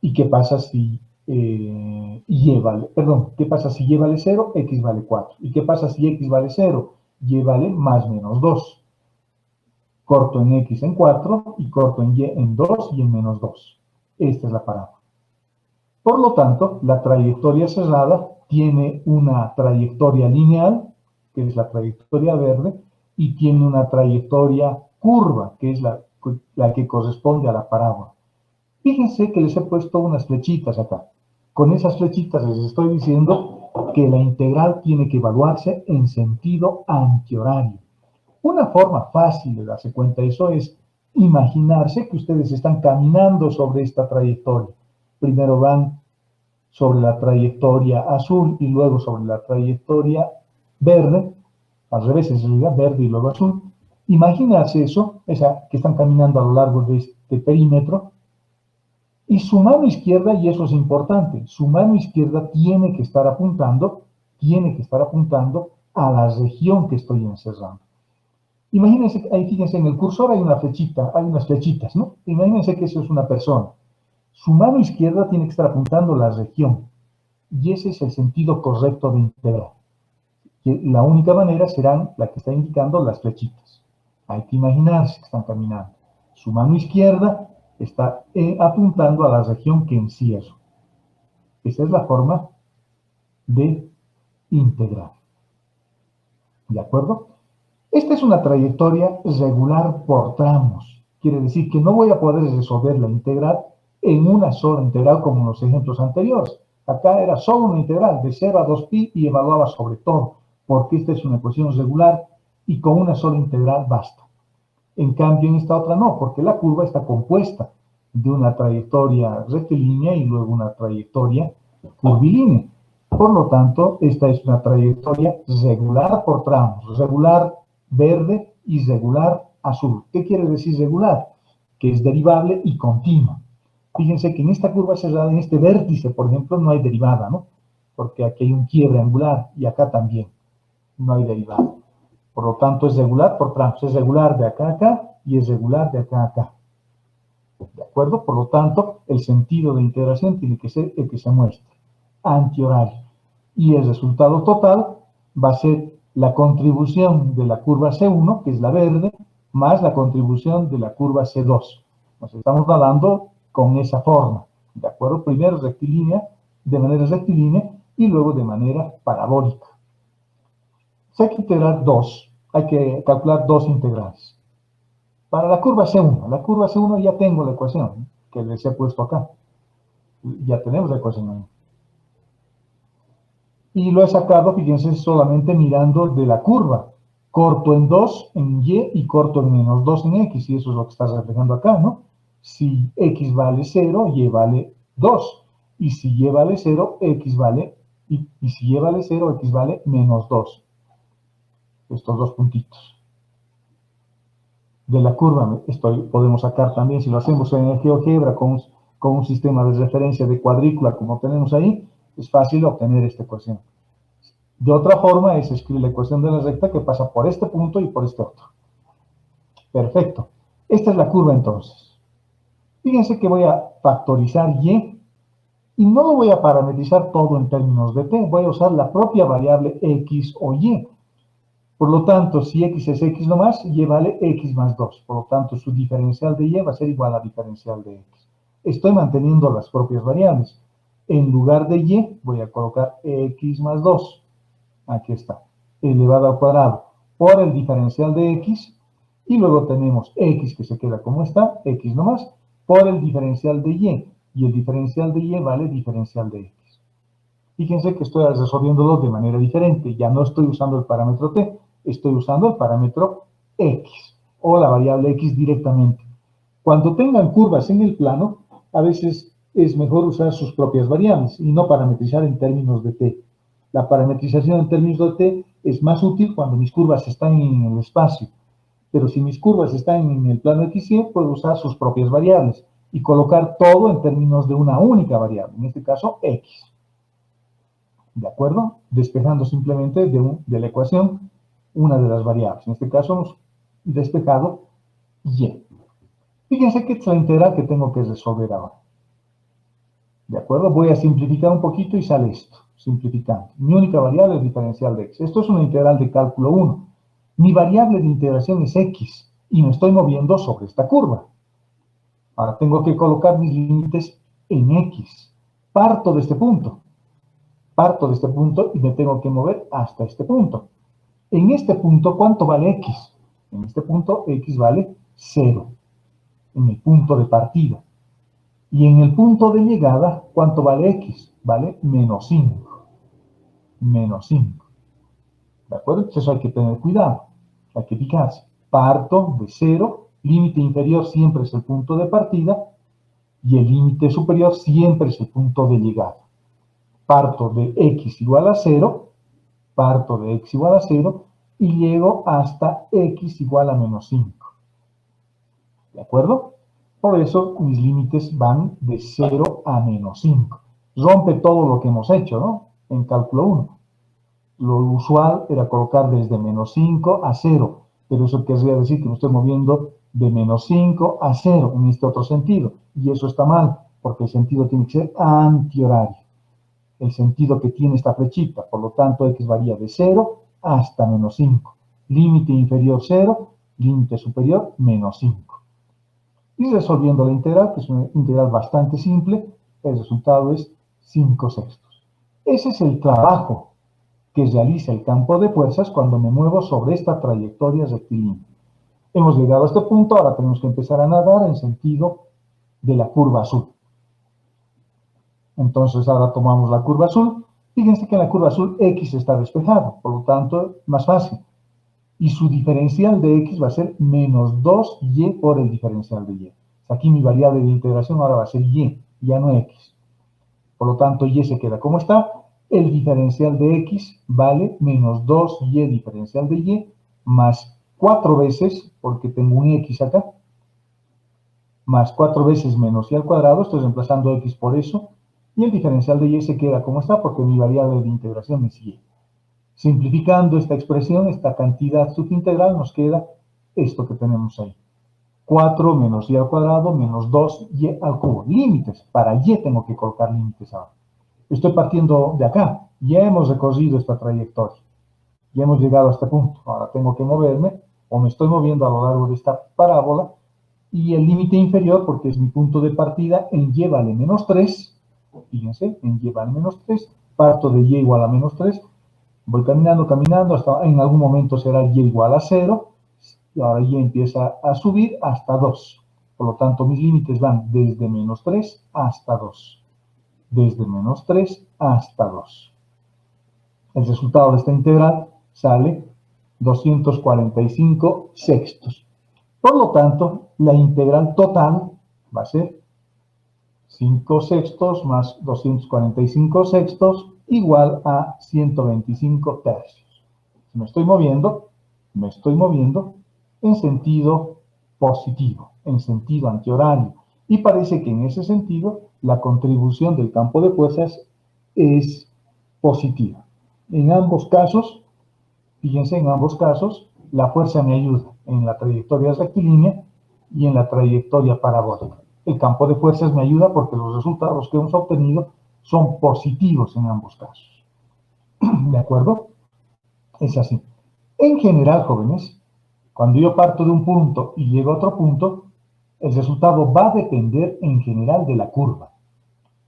¿Y qué pasa si ¿qué pasa si y vale 0? X vale 4. ¿Y qué pasa si x vale 0? Y vale más menos 2. Corto en x en 4 y corto en y en 2 y en menos 2. Esta es la parábola. Por lo tanto, la trayectoria cerrada tiene una trayectoria lineal, que es la trayectoria verde, y tiene una trayectoria curva, que es la que corresponde a la parábola. Fíjense que les he puesto unas flechitas acá. Con esas flechitas les estoy diciendo que la integral tiene que evaluarse en sentido antihorario. Una forma fácil de darse cuenta de eso es imaginarse que ustedes están caminando sobre esta trayectoria. Primero van sobre la trayectoria azul y luego sobre la trayectoria verde. Al revés, es realidad verde y luego azul. Imaginarse eso, que están caminando a lo largo de este perímetro. Y su mano izquierda, y eso es importante, su mano izquierda tiene que estar apuntando a la región que estoy encerrando. Imagínense, ahí fíjense, en el cursor hay una flechita, hay unas flechitas, ¿no? Imagínense que eso es una persona. Su mano izquierda tiene que estar apuntando a la región. Y ese es el sentido correcto de integral. La única manera serán la que está indicando las flechitas. Hay que imaginarse que están caminando. Su mano izquierda está apuntando a la región que encierro. Esa es la forma de integrar. ¿De acuerdo? Esta es una trayectoria regular por tramos. Quiere decir que no voy a poder resolver la integral en una sola integral como en los ejemplos anteriores. Acá era solo una integral de 0 a 2pi y evaluaba sobre todo, porque esta es una ecuación regular y con una sola integral basta. En cambio, en esta otra no, porque la curva está compuesta de una trayectoria rectilínea y luego una trayectoria curvilínea. Por lo tanto, esta es una trayectoria regular por tramos, regular verde y regular azul. ¿Qué quiere decir regular? Que es derivable y continua. Fíjense que en esta curva cerrada, en este vértice, por ejemplo, no hay derivada, ¿no? Porque aquí hay un quiebre angular y acá también no hay derivada. Por lo tanto, es regular por tramos. Es regular de acá a acá y es regular de acá a acá. ¿De acuerdo? Por lo tanto, el sentido de integración tiene que ser el que se muestra. Antihorario. Y el resultado total va a ser la contribución de la curva C1, que es la verde, más la contribución de la curva C2. Nos estamos hablando con esa forma. ¿De acuerdo? Primero de manera rectilínea y luego de manera parabólica. Si hay que integrar hay que calcular dos integrales. Para la curva C1 ya tengo la ecuación que les he puesto acá. Ya tenemos la ecuación ahí. Y lo he sacado, fíjense, solamente mirando de la curva. Corto en 2 en y corto en menos 2 en x, y eso es lo que está reflejando acá, ¿no? Si x vale 0, y vale 2. Y si y vale 0, x vale, y si y vale 0, x vale menos 2. Estos dos puntitos. De la curva podemos sacar también, si lo hacemos en el GeoGebra con un sistema de referencia de cuadrícula como tenemos ahí, es fácil obtener esta ecuación. De otra forma es escribir la ecuación de la recta que pasa por este punto y por este otro. Perfecto. Esta es la curva entonces. Fíjense que voy a factorizar y no lo voy a parametrizar todo en términos de t, voy a usar la propia variable x o y. Por lo tanto, si x es x nomás, y vale x más 2. Por lo tanto, su diferencial de y va a ser igual a diferencial de x. Estoy manteniendo las propias variables. En lugar de y, voy a colocar x más 2. Aquí está. Elevado al cuadrado por el diferencial de x. Y luego tenemos x que se queda como está, x nomás, por el diferencial de y. Y el diferencial de y vale diferencial de x. Fíjense que estoy resolviéndolo de manera diferente. Ya no estoy usando el parámetro t, estoy usando el parámetro x o la variable x directamente. Cuando tengan curvas en el plano, a veces es mejor usar sus propias variables y no parametrizar en términos de t. La parametrización en términos de t es más útil cuando mis curvas están en el espacio. Pero si mis curvas están en el plano XY, puedo usar sus propias variables y colocar todo en términos de una única variable, en este caso x. ¿De acuerdo? Despejando simplemente de la ecuación una de las variables. En este caso hemos despejado y. Fíjense que es la integral que tengo que resolver ahora. ¿De acuerdo? Voy a simplificar un poquito y sale esto, simplificando. Mi única variable es diferencial de x. Esto es una integral de cálculo 1. Mi variable de integración es x y me estoy moviendo sobre esta curva. Ahora tengo que colocar mis límites en x. Parto de este punto. Parto de este punto y me tengo que mover hasta este punto. En este punto, ¿cuánto vale x? En este punto, x vale 0. En el punto de partida. Y en el punto de llegada, ¿cuánto vale x? Vale menos 5. Menos 5. ¿De acuerdo? Entonces eso hay que tener cuidado. Hay que fijarse. Parto de 0. Límite inferior siempre es el punto de partida. Y el límite superior siempre es el punto de llegada. Parto de x igual a 0. Parto de x igual a 0. Y llego hasta x igual a menos 5. ¿De acuerdo? Por eso mis límites van de 0 a menos 5. Rompe todo lo que hemos hecho, ¿no? En cálculo 1. Lo usual era colocar desde menos 5 a 0. Pero eso querría decir que me estoy moviendo de menos 5 a 0 en este otro sentido. Y eso está mal, porque el sentido tiene que ser antihorario. El sentido que tiene esta flechita. Por lo tanto, x varía de 0 hasta menos 5. Límite inferior 0, límite superior menos 5. Y resolviendo la integral, que es una integral bastante simple, el resultado es 5 sextos. Ese es el trabajo que realiza el campo de fuerzas cuando me muevo sobre esta trayectoria rectilínea. Hemos llegado a este punto, ahora tenemos que empezar a nadar en sentido de la curva azul. Entonces ahora tomamos la curva azul. Fíjense que en la curva azul x está despejado, por lo tanto, más fácil. Y su diferencial de x va a ser menos 2y por el diferencial de y. Aquí mi variable de integración ahora va a ser y, ya no x. Por lo tanto, y se queda como está. El diferencial de x vale menos 2y diferencial de y, más 4 veces, porque tengo un x acá, más 4 veces menos y al cuadrado, estoy reemplazando x por eso, y el diferencial de y se queda como está, porque mi variable de integración es y. Simplificando esta expresión, esta cantidad subintegral, nos queda esto que tenemos ahí. 4 menos y al cuadrado menos 2y al cubo. Límites. Para y tengo que colocar límites ahora. Estoy partiendo de acá. Ya hemos recorrido esta trayectoria. Ya hemos llegado a este punto. Ahora tengo que moverme, o me estoy moviendo a lo largo de esta parábola, y el límite inferior, porque es mi punto de partida, en y vale menos 3. Fíjense, en y vale menos 3. Parto de y igual a menos 3. Voy caminando, caminando, hasta en algún momento será y igual a 0, y ahora y empieza a subir hasta 2. Por lo tanto, mis límites van desde menos 3 hasta 2. Desde menos 3 hasta 2. El resultado de esta integral sale 245 sextos. Por lo tanto, la integral total va a ser 5 sextos más 245 sextos igual a 125 tercios. Si me estoy moviendo en sentido positivo, en sentido antihorario. Y parece que en ese sentido la contribución del campo de fuerzas es positiva. En ambos casos, fíjense, en ambos casos, la fuerza me ayuda en la trayectoria rectilínea y en la trayectoria parabólica. El campo de fuerzas me ayuda porque los resultados que hemos obtenido son positivos en ambos casos. ¿De acuerdo? Es así. En general, jóvenes, cuando yo parto de un punto y llego a otro punto, el resultado va a depender en general de la curva.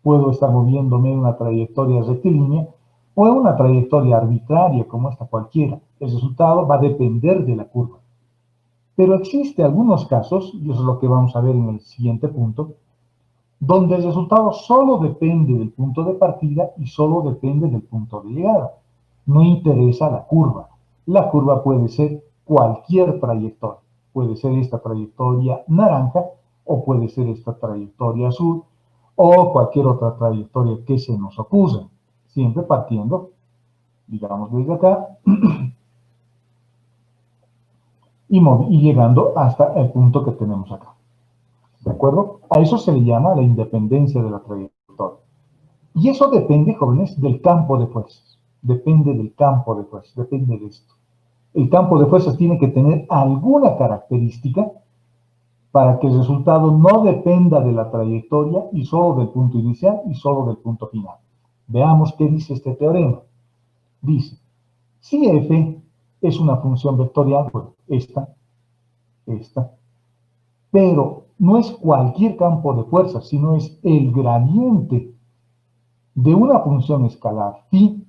Puedo estar moviéndome en una trayectoria rectilínea o en una trayectoria arbitraria como esta cualquiera. El resultado va a depender de la curva. Pero existe algunos casos, y eso es lo que vamos a ver en el siguiente punto, donde el resultado solo depende del punto de partida y solo depende del punto de llegada. No interesa la curva. La curva puede ser cualquier trayectoria. Puede ser esta trayectoria naranja, o puede ser esta trayectoria azul, o cualquier otra trayectoria que se nos ocurra. Siempre partiendo, digamos, desde acá, y llegando hasta el punto que tenemos acá. ¿De acuerdo? A eso se le llama la independencia de la trayectoria. Y eso depende, jóvenes, del campo de fuerzas. Depende del campo de fuerzas, depende de esto. El campo de fuerzas tiene que tener alguna característica para que el resultado no dependa de la trayectoria y solo del punto inicial y solo del punto final. Veamos qué dice este teorema. Dice, si f es una función vectorial, bueno, esta, pero no es cualquier campo de fuerzas, sino es el gradiente de una función escalar phi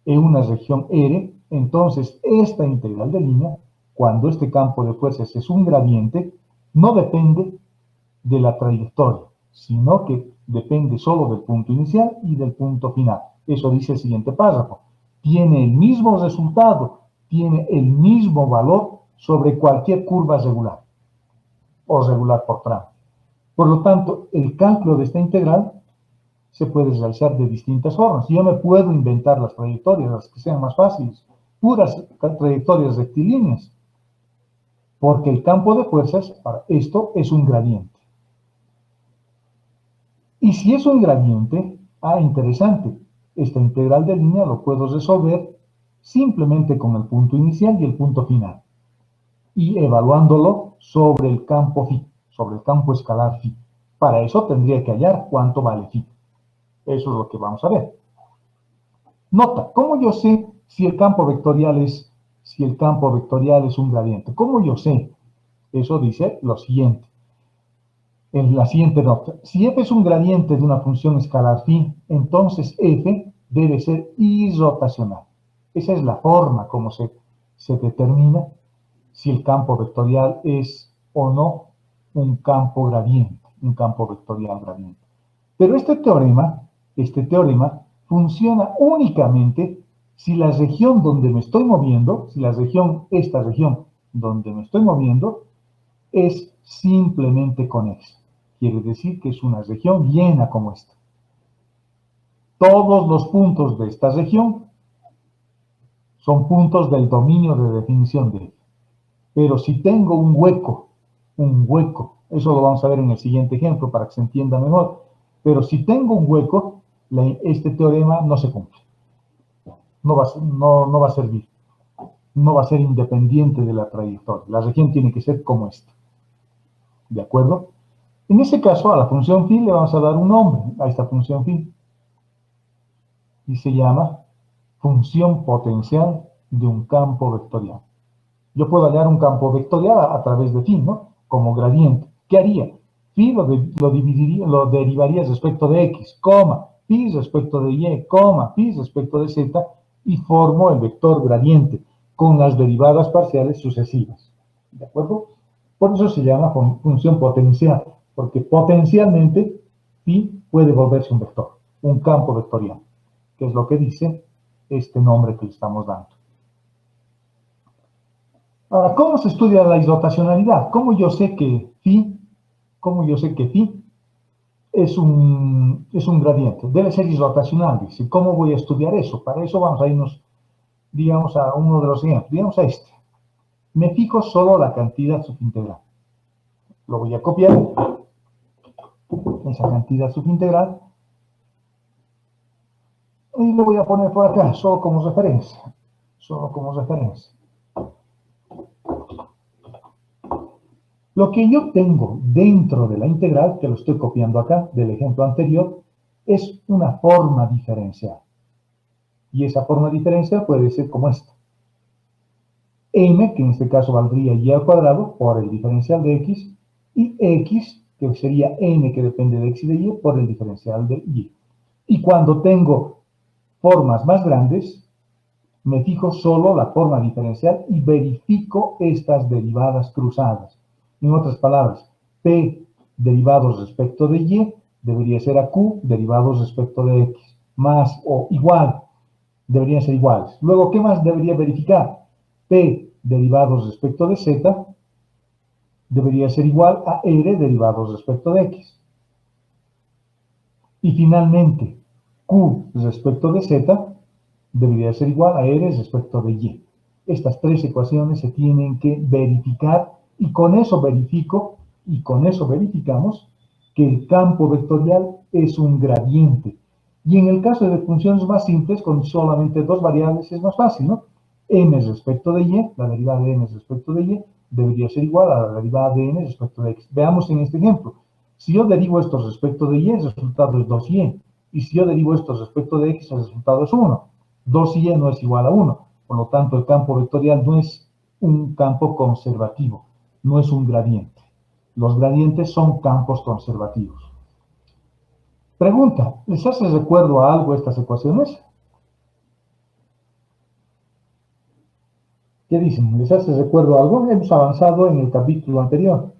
en una región R, entonces esta integral de línea, cuando este campo de fuerzas es un gradiente, no depende de la trayectoria, sino que depende solo del punto inicial y del punto final. Eso dice el siguiente párrafo. Tiene el mismo resultado, tiene el mismo valor sobre cualquier curva regular o regular por tramo. Por lo tanto, el cálculo de esta integral se puede realizar de distintas formas. Yo me puedo inventar las trayectorias, las que sean más fáciles, puras trayectorias rectilíneas, porque el campo de fuerzas para esto es un gradiente. Y si es un gradiente, interesante, esta integral de línea lo puedo resolver simplemente con el punto inicial y el punto final, y evaluándolo sobre el campo phi, sobre el campo escalar phi. Para eso tendría que hallar cuánto vale phi. Eso es lo que vamos a ver. Nota, ¿cómo yo sé si el campo vectorial es un gradiente? ¿Cómo yo sé? Eso dice lo siguiente. En la siguiente nota. Si f es un gradiente de una función escalar phi, entonces f debe ser irrotacional. Esa es la forma como se determina si el campo vectorial es o no un campo gradiente, un campo vectorial gradiente. Pero este teorema funciona únicamente si la región donde me estoy moviendo, esta región donde me estoy moviendo, es simplemente conexa. Quiere decir que es una región llena como esta. Todos los puntos de esta región son puntos del dominio de definición de f. Pero si tengo un hueco, eso lo vamos a ver en el siguiente ejemplo para que se entienda mejor. Pero si tengo un hueco, este teorema no se cumple. No va a servir. No va a ser independiente de la trayectoria. La región tiene que ser como esta. ¿De acuerdo? En ese caso, a la función phi le vamos a dar un nombre a esta función phi. Y se llama función potencial de un campo vectorial. Yo puedo hallar un campo vectorial a través de phi, ¿no? Como gradiente. ¿Qué haría? Phi lo derivaría respecto de x, phi respecto de y, phi respecto de z, y formo el vector gradiente con las derivadas parciales sucesivas. ¿De acuerdo? Por eso se llama función potencial, porque potencialmente phi puede volverse un vector, un campo vectorial, que es lo que dice este nombre que le estamos dando. Ahora, ¿cómo se estudia la irrotacionalidad? ¿Cómo yo sé que phi es un gradiente? Debe ser irrotacional, dice. ¿Cómo voy a estudiar eso? Para eso vamos a irnos, digamos, a uno de los ejemplos. Digamos a este. Me fijo solo la cantidad subintegral. Lo voy a copiar, esa cantidad subintegral, y lo voy a poner por acá, solo como referencia. Lo que yo tengo dentro de la integral, que lo estoy copiando acá, del ejemplo anterior, es una forma diferencial. Y esa forma diferencial puede ser como esta. M, que en este caso valdría y al cuadrado, por el diferencial de x, y x, que sería n, que depende de x y de y, por el diferencial de y. Y cuando tengo formas más grandes, me fijo solo la forma diferencial y verifico estas derivadas cruzadas. En otras palabras, P derivados respecto de Y debería ser a Q derivados respecto de X. Más o igual, deberían ser iguales. Luego, ¿qué más debería verificar? P derivados respecto de Z debería ser igual a R derivados respecto de X. Y finalmente, Q respecto de Z debería ser igual a R respecto de Y. Estas tres ecuaciones se tienen que verificar y con eso verificamos que el campo vectorial es un gradiente. Y en el caso de funciones más simples, con solamente dos variables, es más fácil, ¿no? n respecto de y, la derivada de n respecto de y, debería ser igual a la derivada de n respecto de x. Veamos en este ejemplo. Si yo derivo esto respecto de y, el resultado es 2y. Y si yo derivo esto respecto de x, el resultado es 1. 2y no es igual a 1. Por lo tanto, el campo vectorial no es un campo conservativo, no es un gradiente. Los gradientes son campos conservativos. Pregunta, ¿les hace recuerdo a algo estas ecuaciones? ¿Qué dicen? ¿Les hace recuerdo a algo? Hemos avanzado en el capítulo anterior.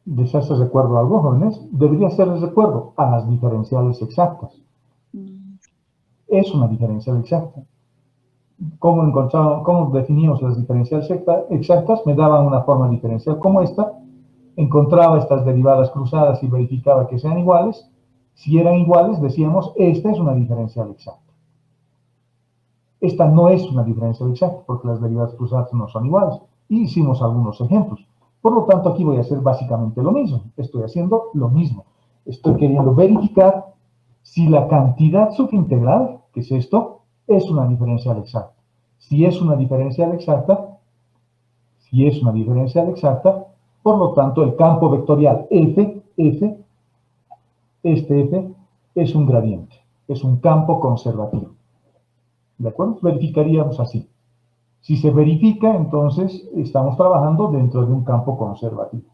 ¿Les hace recuerdo a algo, jóvenes? Debería hacerles recuerdo a las diferenciales exactas. Es una diferencial exacta. ¿Cómo definimos las diferenciales exactas? Me daban una forma diferencial como esta, encontraba estas derivadas cruzadas y verificaba que sean iguales. Si eran iguales, decíamos, esta es una diferencial exacta. Esta no es una diferencial exacta, porque las derivadas cruzadas no son iguales. Y hicimos algunos ejemplos. Por lo tanto, aquí voy a hacer básicamente lo mismo. Estoy haciendo lo mismo. Estoy queriendo verificar si la cantidad subintegral, que es esto, es una diferencial exacta. Si es una diferencial exacta, por lo tanto, el campo vectorial F, este F, es un gradiente, es un campo conservativo. ¿De acuerdo? Verificaríamos así. Si se verifica, entonces estamos trabajando dentro de un campo conservativo.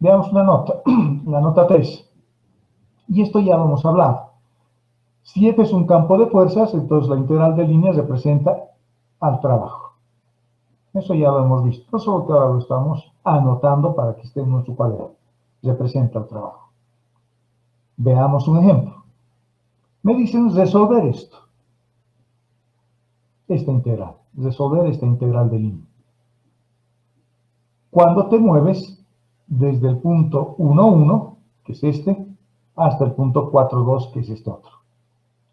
Veamos una nota, la nota 3. Y esto ya lo hemos hablado. Si F es un campo de fuerzas, entonces la integral de línea representa al trabajo. Eso ya lo hemos visto, solo que ahora lo estamos anotando para que esté en nuestro cuaderno. Representa el trabajo. Veamos un ejemplo. Me dicen resolver esto. Esta integral. Resolver esta integral de línea. Cuando te mueves desde el punto 1, 1, que es este, hasta el punto 4, 2, que es este otro.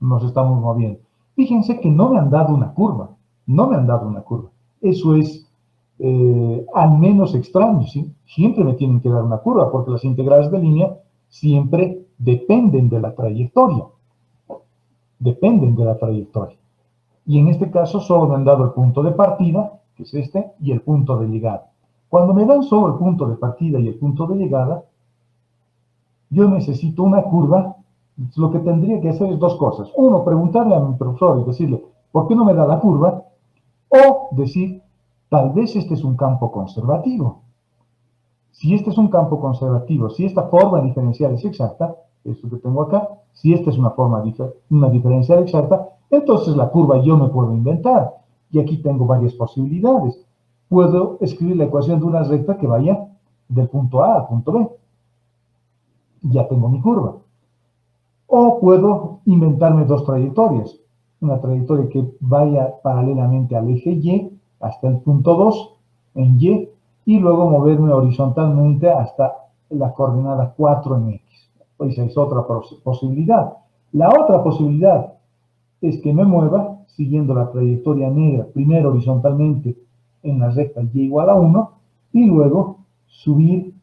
Nos estamos moviendo. Fíjense que no me han dado una curva. No me han dado una curva. Eso es al menos extraño, ¿sí? Siempre me tienen que dar una curva, porque las integrales de línea siempre dependen de la trayectoria. Dependen de la trayectoria. Y en este caso solo me han dado el punto de partida, que es este, y el punto de llegada. Cuando me dan solo el punto de partida y el punto de llegada, yo necesito una curva. Lo que tendría que hacer es dos cosas. Uno, preguntarle a mi profesor y decirle, ¿por qué no me da la curva? O decir, tal vez este es un campo conservativo. Si este es un campo conservativo, si esta forma diferencial es exacta, esto que tengo acá, si esta es una diferencial exacta, entonces la curva yo me puedo inventar. Y aquí tengo varias posibilidades. Puedo escribir la ecuación de una recta que vaya del punto A al punto B. Ya tengo mi curva. O puedo inventarme dos trayectorias. Una trayectoria que vaya paralelamente al eje Y hasta el punto 2 en Y y luego moverme horizontalmente hasta la coordenada 4 en X. Esa es otra posibilidad. La otra posibilidad es que me mueva siguiendo la trayectoria negra, primero horizontalmente en la recta Y igual a 1 y luego subir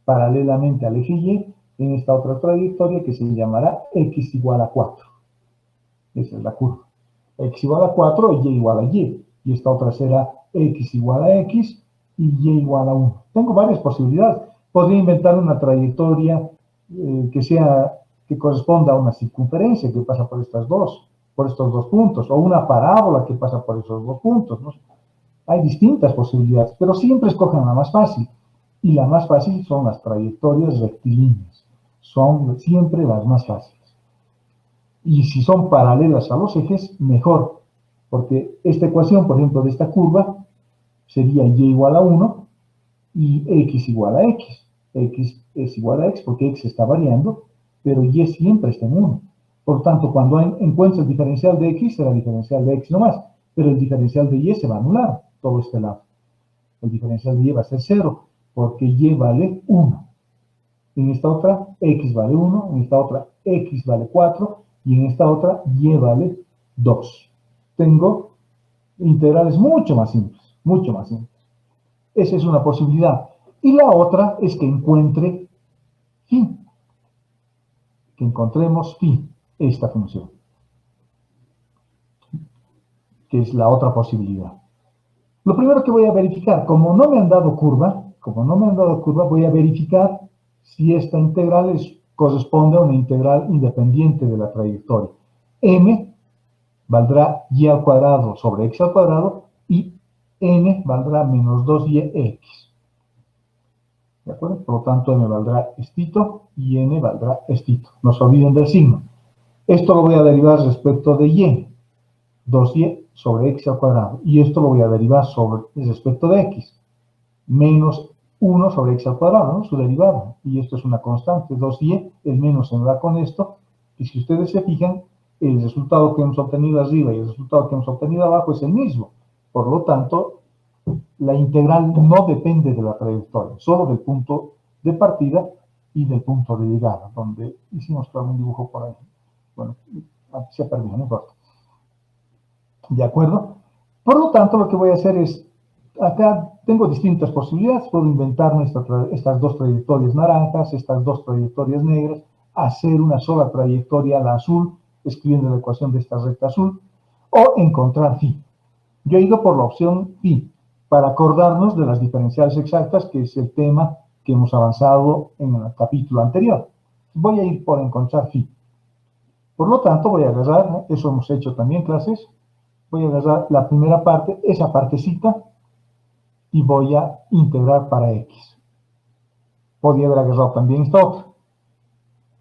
paralelamente al eje Y en esta otra trayectoria que se llamará X igual a 4. Esa es la curva. X igual a 4 y Y igual a Y. Y esta otra será X igual a X y Y igual a 1. Tengo varias posibilidades. Podría inventar una trayectoria que corresponda a una circunferencia que pasa por estos dos puntos, o una parábola que pasa por esos dos puntos, ¿no? Hay distintas posibilidades, pero siempre escojan la más fácil. Y la más fácil son las trayectorias rectilíneas. Son siempre las más fáciles. Y si son paralelas a los ejes, mejor. Porque esta ecuación, por ejemplo, de esta curva, sería Y igual a 1 y X igual a X. X es igual a X porque X está variando, pero Y siempre está en 1. Por tanto, cuando encuentres el diferencial de X, será el diferencial de X nomás. Pero el diferencial de Y se va a anular, todo este lado. El diferencial de Y va a ser 0, porque Y vale 1. En esta otra, X vale 1, en esta otra, X vale 4, y en esta otra, Y vale 2. Tengo integrales mucho más simples, mucho más simples. Esa es una posibilidad. Y la otra es que encuentre phi, que encontremos phi, esta función, que es la otra posibilidad. Lo primero que voy a verificar, como no me han dado curva, voy a verificar si esta integral corresponde a una integral independiente de la trayectoria. M valdrá y al cuadrado sobre x al cuadrado y n valdrá menos 2yx. ¿De acuerdo? Por lo tanto, m valdrá estito y n valdrá estito. No se olviden del signo. Esto lo voy a derivar respecto de y, 2y sobre x al cuadrado. Y esto lo voy a derivar respecto de x, menos 1 sobre x al cuadrado, ¿no? Su derivada. Y esto es una constante, 2y, el menos se me va con esto. Y si ustedes se fijan, el resultado que hemos obtenido arriba y el resultado que hemos obtenido abajo es el mismo. Por lo tanto, la integral no depende de la trayectoria, solo del punto de partida y del punto de llegada, donde hicimos un dibujo por ahí. Bueno, se ha perdido, no importa. ¿De acuerdo? Por lo tanto, lo que voy a hacer es, acá tengo distintas posibilidades, puedo inventarme estas dos trayectorias naranjas, estas dos trayectorias negras, hacer una sola trayectoria, la azul, escribiendo la ecuación de esta recta azul, o encontrar phi. Yo he ido por la opción phi, para acordarnos de las diferenciales exactas, que es el tema que hemos avanzado en el capítulo anterior. Voy a ir por encontrar phi. Por lo tanto, voy a agarrar, eso hemos hecho también clases, voy a agarrar la primera parte, esa partecita, y voy a integrar para x. Podría haber agarrado también esta otra,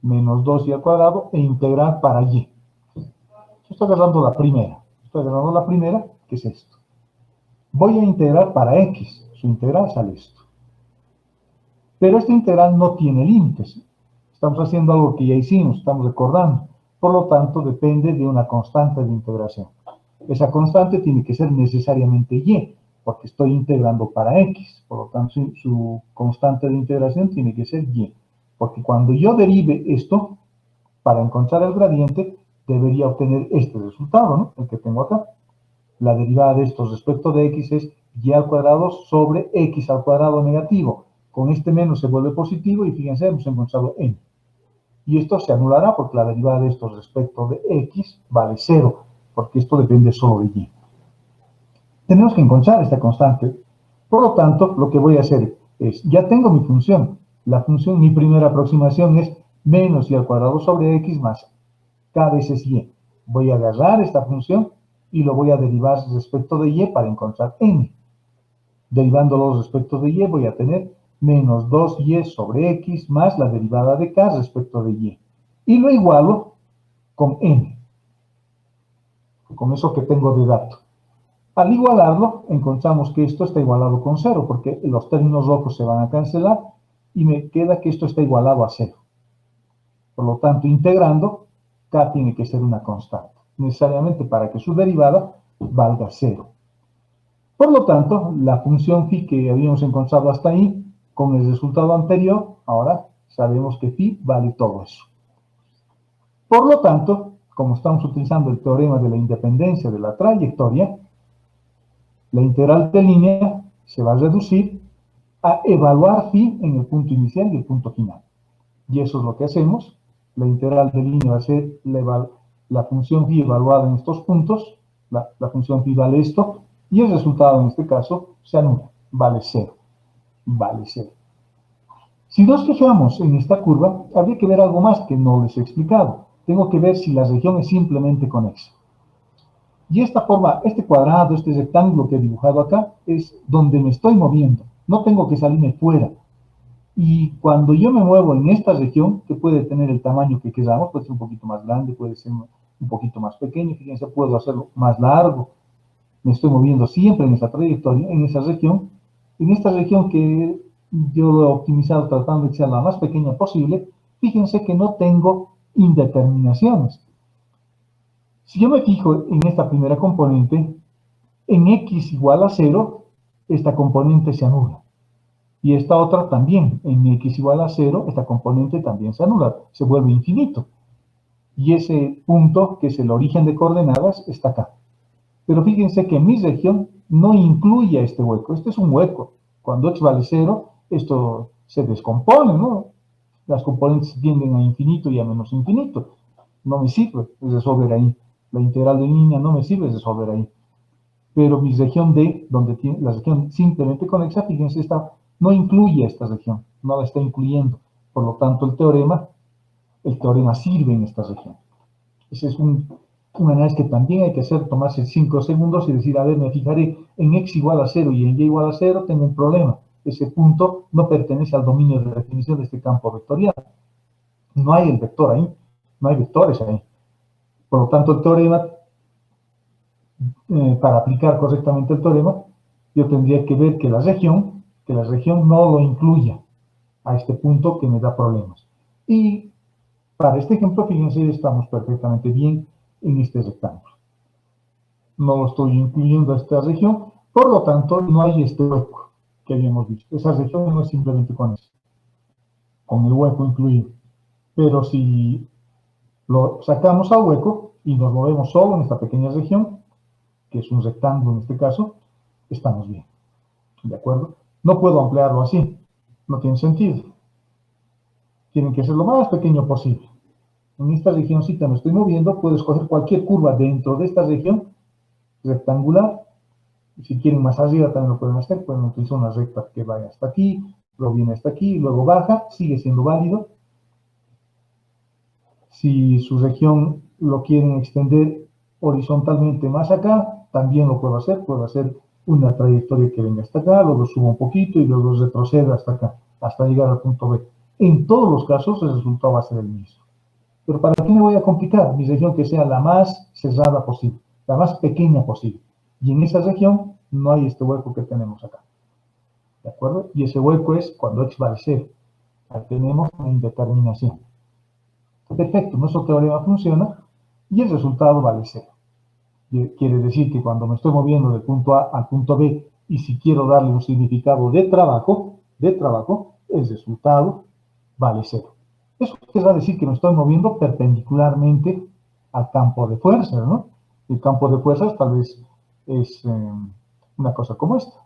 menos 2y al cuadrado, e integrar para y. Estoy agarrando la primera, que es esto. Voy a integrar para x, su integral sale esto. Pero esta integral no tiene límites. Estamos haciendo algo que ya hicimos, estamos recordando. Por lo tanto, depende de una constante de integración. Esa constante tiene que ser necesariamente y, porque estoy integrando para x. Por lo tanto, su constante de integración tiene que ser y. Porque cuando yo derive esto, para encontrar el gradiente, debería obtener este resultado, ¿no? El que tengo acá. La derivada de esto respecto de x es y al cuadrado sobre x al cuadrado negativo. Con este menos se vuelve positivo y fíjense, hemos encontrado n. Y esto se anulará porque la derivada de esto respecto de x vale 0, porque esto depende solo de y. Tenemos que encontrar esta constante. Por lo tanto, lo que voy a hacer es, ya tengo mi función. La función, mi primera aproximación es menos y al cuadrado sobre x más k veces y. Voy a agarrar esta función y lo voy a derivar respecto de y para encontrar n. Derivándolo respecto de y voy a tener menos 2y sobre x más la derivada de k respecto de y. Y lo igualo con n, con eso que tengo de dato. Al igualarlo, encontramos que esto está igualado con 0, porque los términos rojos se van a cancelar y me queda que esto está igualado a 0. Por lo tanto, integrando, k tiene que ser una constante, necesariamente para que su derivada valga 0. Por lo tanto, la función phi que habíamos encontrado hasta ahí, con el resultado anterior, ahora sabemos que phi vale todo eso. Por lo tanto, como estamos utilizando el teorema de la independencia de la trayectoria, la integral de línea se va a reducir a evaluar phi en el punto inicial y el punto final. Y eso es lo que hacemos. La integral de línea va a ser la función phi evaluada en estos puntos, la función phi vale esto, y el resultado en este caso se anula, vale 0. Vale 0. Si nos fijamos en esta curva, habría que ver algo más que no les he explicado. Tengo que ver si la región es simplemente conexa. Y esta forma, este cuadrado, este rectángulo que he dibujado acá, es donde me estoy moviendo. No tengo que salirme fuera. Y cuando yo me muevo en esta región, que puede tener el tamaño que queramos, puede ser un poquito más grande, puede ser un poquito más pequeño, fíjense, puedo hacerlo más largo. Me estoy moviendo siempre en esa trayectoria, en esa región. En esta región que yo lo he optimizado tratando de que sea la más pequeña posible, fíjense que no tengo indeterminaciones. Si yo me fijo en esta primera componente, en x igual a 0, esta componente se anula. Y esta otra también, en x igual a 0, esta componente también se anula, se vuelve infinito. Y ese punto, que es el origen de coordenadas, está acá. Pero fíjense que mi región no incluye este hueco. Este es un hueco. Cuando x vale 0, esto se descompone, ¿no? Las componentes tienden a infinito y a menos infinito. No me sirve resolver ahí. La integral de línea no me sirve resolver ahí. Pero mi región D, donde tiene la región simplemente conexa, fíjense, no incluye esta región, no la está incluyendo. Por lo tanto, el teorema sirve en esta región. Ese es un análisis que también hay que hacer, tomarse 5 segundos y decir, a ver, me fijaré en x igual a 0 y en y igual a 0, tengo un problema. Ese punto no pertenece al dominio de definición de este campo vectorial. No hay el vector ahí, no hay vectores ahí. Por lo tanto, el teorema, para aplicar correctamente el teorema, yo tendría que ver que la región no lo incluya a este punto que me da problemas. Y para este ejemplo, fíjense, estamos perfectamente bien en este rectángulo. No lo estoy incluyendo a esta región, por lo tanto, no hay este hueco que habíamos visto. Esa región no es simplemente con eso, con el hueco incluido. Pero si lo sacamos al hueco y nos movemos solo en esta pequeña región, que es un rectángulo en este caso, estamos bien. ¿De acuerdo? No puedo ampliarlo así. No tiene sentido. Tienen que ser lo más pequeño posible. En esta regioncita me estoy moviendo, puedo escoger cualquier curva dentro de esta región rectangular. Si quieren más arriba también lo pueden hacer, pueden utilizar una recta que vaya hasta aquí, luego viene hasta aquí, luego baja, sigue siendo válido. Si su región lo quieren extender horizontalmente más acá, también lo puedo hacer una trayectoria que venga hasta acá, luego subo un poquito y luego retrocedo hasta acá, hasta llegar al punto B. En todos los casos el resultado va a ser el mismo. Pero ¿para qué me voy a complicar? Mi región que sea la más cerrada posible, la más pequeña posible. Y en esa región no hay este hueco que tenemos acá. ¿De acuerdo? Y ese hueco es cuando x vale 0. Ahí tenemos una indeterminación. Perfecto, nuestro teorema funciona y el resultado vale 0. Quiere decir que cuando me estoy moviendo del punto A al punto B y si quiero darle un significado de trabajo, el resultado vale 0. Eso quiere decir que me estoy moviendo perpendicularmente al campo de fuerzas, ¿no? El campo de fuerzas tal vez es una cosa como esta.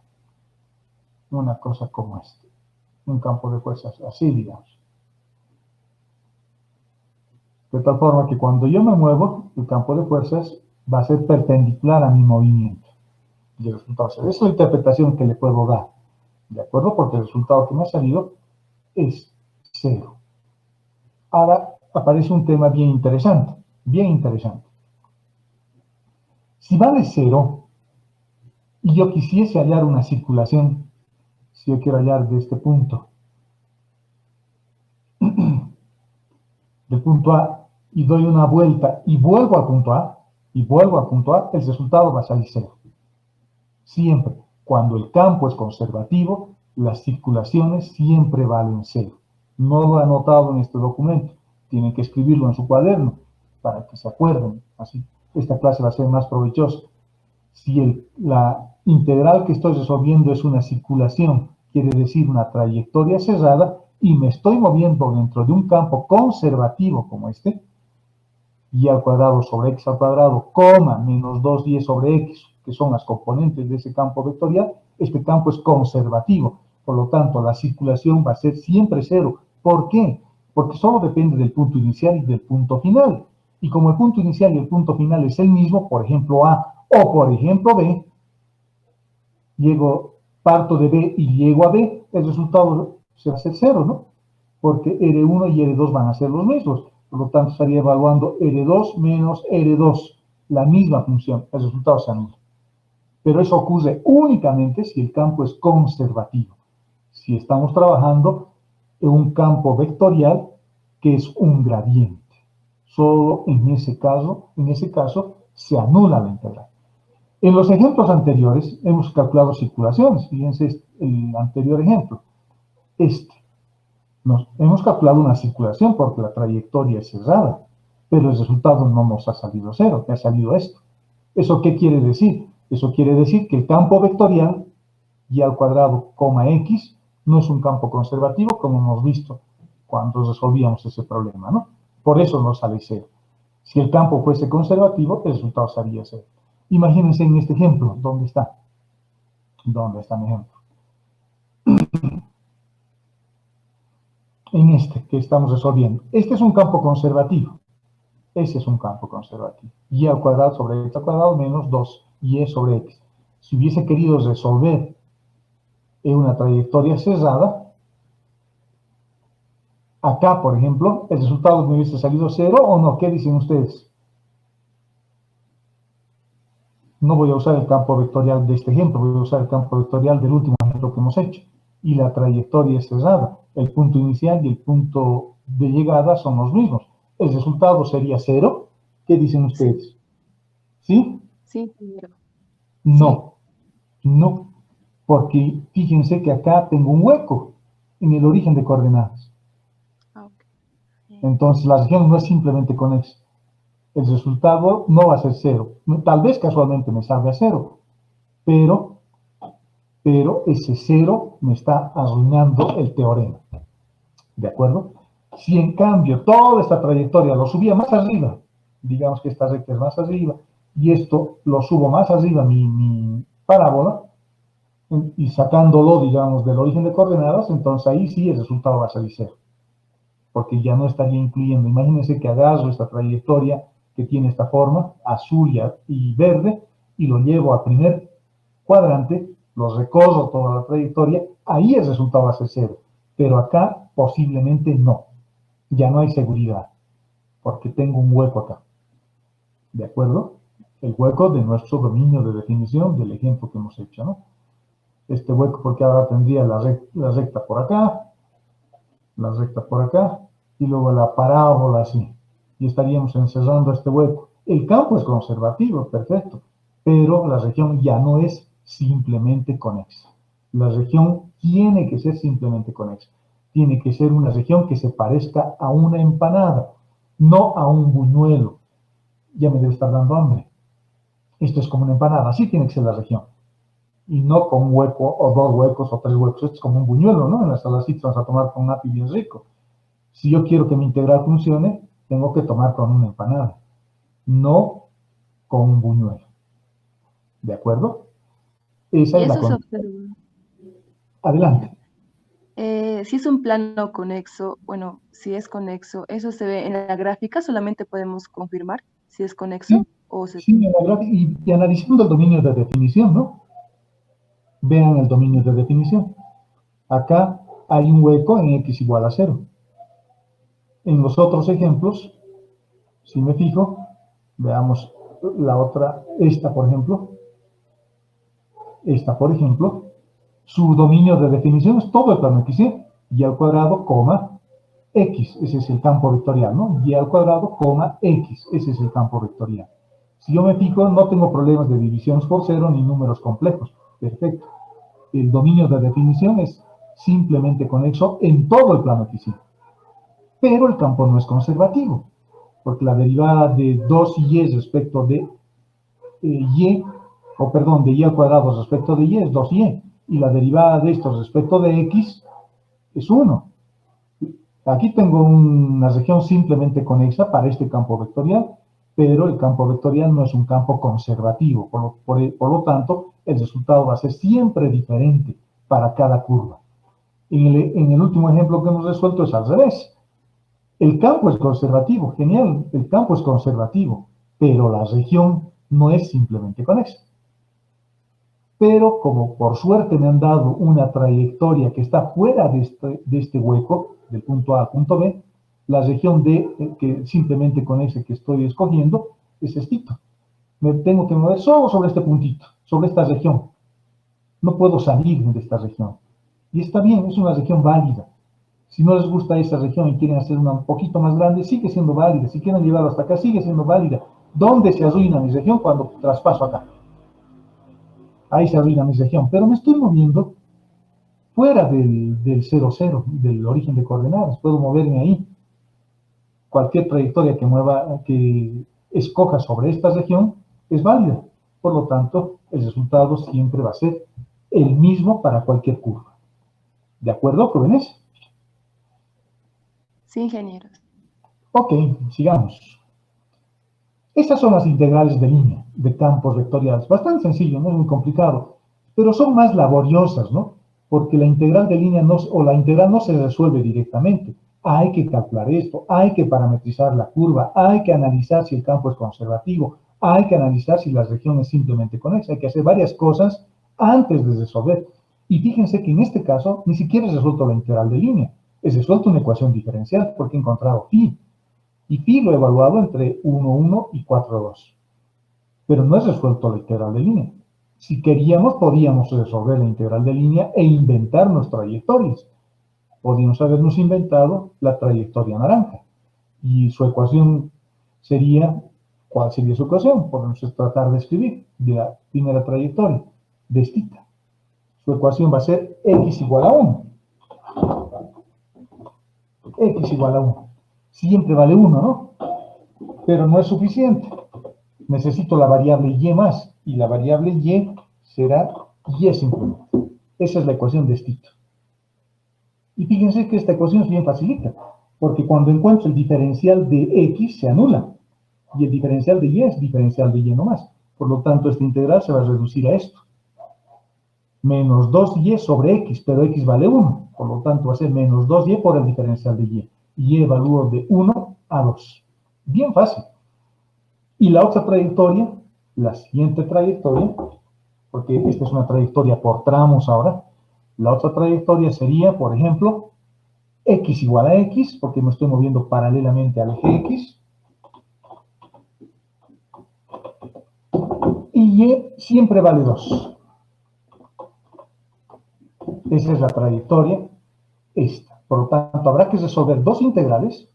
Un campo de fuerzas así, digamos. De tal forma que cuando yo me muevo, el campo de fuerzas va a ser perpendicular a mi movimiento. Y el resultado esa es la interpretación que le puedo dar. ¿De acuerdo? Porque el resultado que me ha salido es 0. Ahora aparece un tema bien interesante. Bien interesante. Si vale 0 y yo quisiese hallar una circulación, si yo quiero hallar de este punto, del punto A, y doy una vuelta y vuelvo al punto A, el resultado va a salir 0. Siempre, cuando el campo es conservativo, las circulaciones siempre valen 0. No lo he anotado en este documento, tienen que escribirlo en su cuaderno para que se acuerden. Así, esta clase va a ser más provechosa. Si la integral que estoy resolviendo es una circulación, quiere decir una trayectoria cerrada, y me estoy moviendo dentro de un campo conservativo como este, y al cuadrado sobre x al cuadrado, coma, menos 2y sobre x, que son las componentes de ese campo vectorial, este campo es conservativo. Por lo tanto, la circulación va a ser siempre 0. ¿Por qué? Porque solo depende del punto inicial y del punto final. Y como el punto inicial y el punto final es el mismo, por ejemplo A o por ejemplo B, parto de B y llego a B, el resultado se va a ser 0, ¿no? Porque R1 y R2 van a ser los mismos. Por lo tanto, estaría evaluando R2 menos R2, la misma función. El resultado se anula. Pero eso ocurre únicamente si el campo es conservativo. Si estamos trabajando en un campo vectorial que es un gradiente. Solo en ese caso se anula la integral. En los ejemplos anteriores hemos calculado circulaciones. Fíjense el anterior ejemplo. Hemos calculado una circulación porque la trayectoria es cerrada, pero el resultado no nos ha salido 0, me ha salido esto. ¿Eso qué quiere decir? Eso quiere decir que el campo vectorial, y al cuadrado, x, no es un campo conservativo, como hemos visto cuando resolvíamos ese problema, ¿no? Por eso no sale 0. Si el campo fuese conservativo, el resultado sería 0. Imagínense en este ejemplo, ¿dónde está? ¿Dónde está mi ejemplo? en este que estamos resolviendo. Este es un campo conservativo. Ese es un campo conservativo. Y al cuadrado sobre x al cuadrado menos 2y sobre x. Si hubiese querido resolver en una trayectoria cerrada, acá, por ejemplo, el resultado me hubiese salido 0 o no. ¿Qué dicen ustedes? No voy a usar el campo vectorial de este ejemplo, voy a usar el campo vectorial del último ejemplo que hemos hecho. Y la trayectoria es cerrada. El punto inicial y el punto de llegada son los mismos. El resultado sería 0. ¿Qué dicen ustedes? ¿Sí? Sí, ingeniero. No, no. Porque fíjense que acá tengo un hueco en el origen de coordenadas. Ah, ok. Entonces la región no es simplemente conexa. El resultado no va a ser 0. Tal vez casualmente me salga 0, pero ese 0 me está arruinando el teorema. ¿De acuerdo? Si en cambio toda esta trayectoria lo subía más arriba, digamos que esta recta es más arriba, y esto lo subo más arriba, mi parábola, y sacándolo, digamos, del origen de coordenadas, entonces ahí sí el resultado va a salir 0. Porque ya no estaría incluyendo. Imagínense que agarro esta trayectoria que tiene esta forma, azul y verde, y lo llevo al primer cuadrante, lo recorro toda la trayectoria, ahí el resultado va a ser 0. Pero acá posiblemente no. Ya no hay seguridad, porque tengo un hueco acá. ¿De acuerdo? El hueco de nuestro dominio de definición del ejemplo que hemos hecho, ¿no? Este hueco porque ahora tendría la recta por acá, la recta por acá, y luego la parábola así. Y estaríamos encerrando este hueco. El campo es conservativo, perfecto, pero la región ya no es simplemente conexa. La región tiene que ser simplemente conexa. Tiene que ser una región que se parezca a una empanada, no a un buñuelo. Ya me debe estar dando hambre. Esto es como una empanada, así tiene que ser la región. Y no con un hueco, o 2 huecos, o 3 huecos. Esto es como un buñuelo, ¿no? En las salacitas vamos a tomar con un api bien rico. Si yo quiero que mi integral funcione, tengo que tomar con una empanada, no con un buñuelo. ¿De acuerdo? Esa Y es la eso se condición. observa. Adelante. Si es un plano conexo, bueno, si es conexo, ¿eso se ve en la gráfica? ¿Solamente podemos confirmar si es conexo? Sí, O se... sí, en la gráfica, y analizando el dominio de definición, ¿no? Vean el dominio de definición. Acá hay un hueco en x igual a 0. En los otros ejemplos, si me fijo, veamos la otra, esta por ejemplo, su dominio de definición es todo el plano x, y al cuadrado, coma, x, ese es el campo vectorial, ¿no? Y al cuadrado, coma, x, ese es el campo vectorial. Si yo me fijo, no tengo problemas de divisiones por cero ni números complejos. Perfecto. El dominio de definición es simplemente conexo en todo el plano x. Pero el campo no es conservativo, porque la derivada de 2y respecto de y, o perdón, de y al cuadrado respecto de y es 2y, y la derivada de esto respecto de x es 1. Aquí tengo una región simplemente conexa para este campo vectorial, pero el campo vectorial no es un campo conservativo, por lo tanto, el resultado va a ser siempre diferente para cada curva. En el último ejemplo que hemos resuelto es al revés. El campo es conservativo, genial, el campo es conservativo, pero la región no es simplemente conexa. Pero como por suerte me han dado una trayectoria que está fuera de este hueco, del punto A al punto B, la región D, que simplemente con ese que estoy escogiendo, es estito. Me tengo que mover solo sobre este puntito, sobre esta región. No puedo salir de esta región. Y está bien, es una región válida. Si no les gusta esa región y quieren hacer una un poquito más grande, sigue siendo válida. Si quieren llevarlo hasta acá, sigue siendo válida. ¿Dónde se arruina mi región? Cuando traspaso acá. Ahí se arruina mi región. Pero me estoy moviendo fuera del 0, 0, del origen de coordenadas. Puedo moverme ahí. Cualquier trayectoria que escoja sobre esta región es válida. Por lo tanto, el resultado siempre va a ser el mismo para cualquier curva. ¿De acuerdo, jóvenes? Sí, ingenieros. Ok, sigamos. Estas son las integrales de línea, de campos vectoriales. Bastante sencillo, no es muy complicado, pero son más laboriosas, ¿no? porque la integral de línea no, o la integral no se resuelve directamente. Hay que calcular esto, hay que parametrizar la curva, hay que analizar si el campo es conservativo, hay que analizar si la región es simplemente conexa, hay que hacer varias cosas antes de resolver. Y fíjense que en este caso ni siquiera he resuelto la integral de línea, he resuelto una ecuación diferencial porque he encontrado phi, y phi lo he evaluado entre 1, 1 y 4, 2. Pero no he resuelto la integral de línea. Si queríamos, podíamos resolver la integral de línea e inventarnos trayectorias. Podríamos habernos inventado la trayectoria naranja. Y su ecuación sería, ¿cuál sería su ecuación? Podemos tratar de escribir de la primera trayectoria, de θ. Su ecuación va a ser x igual a 1. X igual a 1. Siempre vale 1, ¿no? Pero no es suficiente. Necesito la variable y más, y la variable y será y simplemente. Esa es la ecuación de θ. Y fíjense que esta ecuación es bien facilita, porque cuando encuentro el diferencial de x se anula, y el diferencial de y es diferencial de y nomás. Por lo tanto, esta integral se va a reducir a esto. Menos 2y sobre x, pero x vale 1. Por lo tanto, va a ser menos 2y por el diferencial de y. Y evalúo de 1 a 2. Bien fácil. Y la otra trayectoria, la siguiente trayectoria, porque esta es una trayectoria por tramos ahora, la otra trayectoria sería, por ejemplo, x igual a x, porque me estoy moviendo paralelamente al eje x, y y siempre vale 2. Esa es la trayectoria, esta. Por lo tanto, habrá que resolver dos integrales,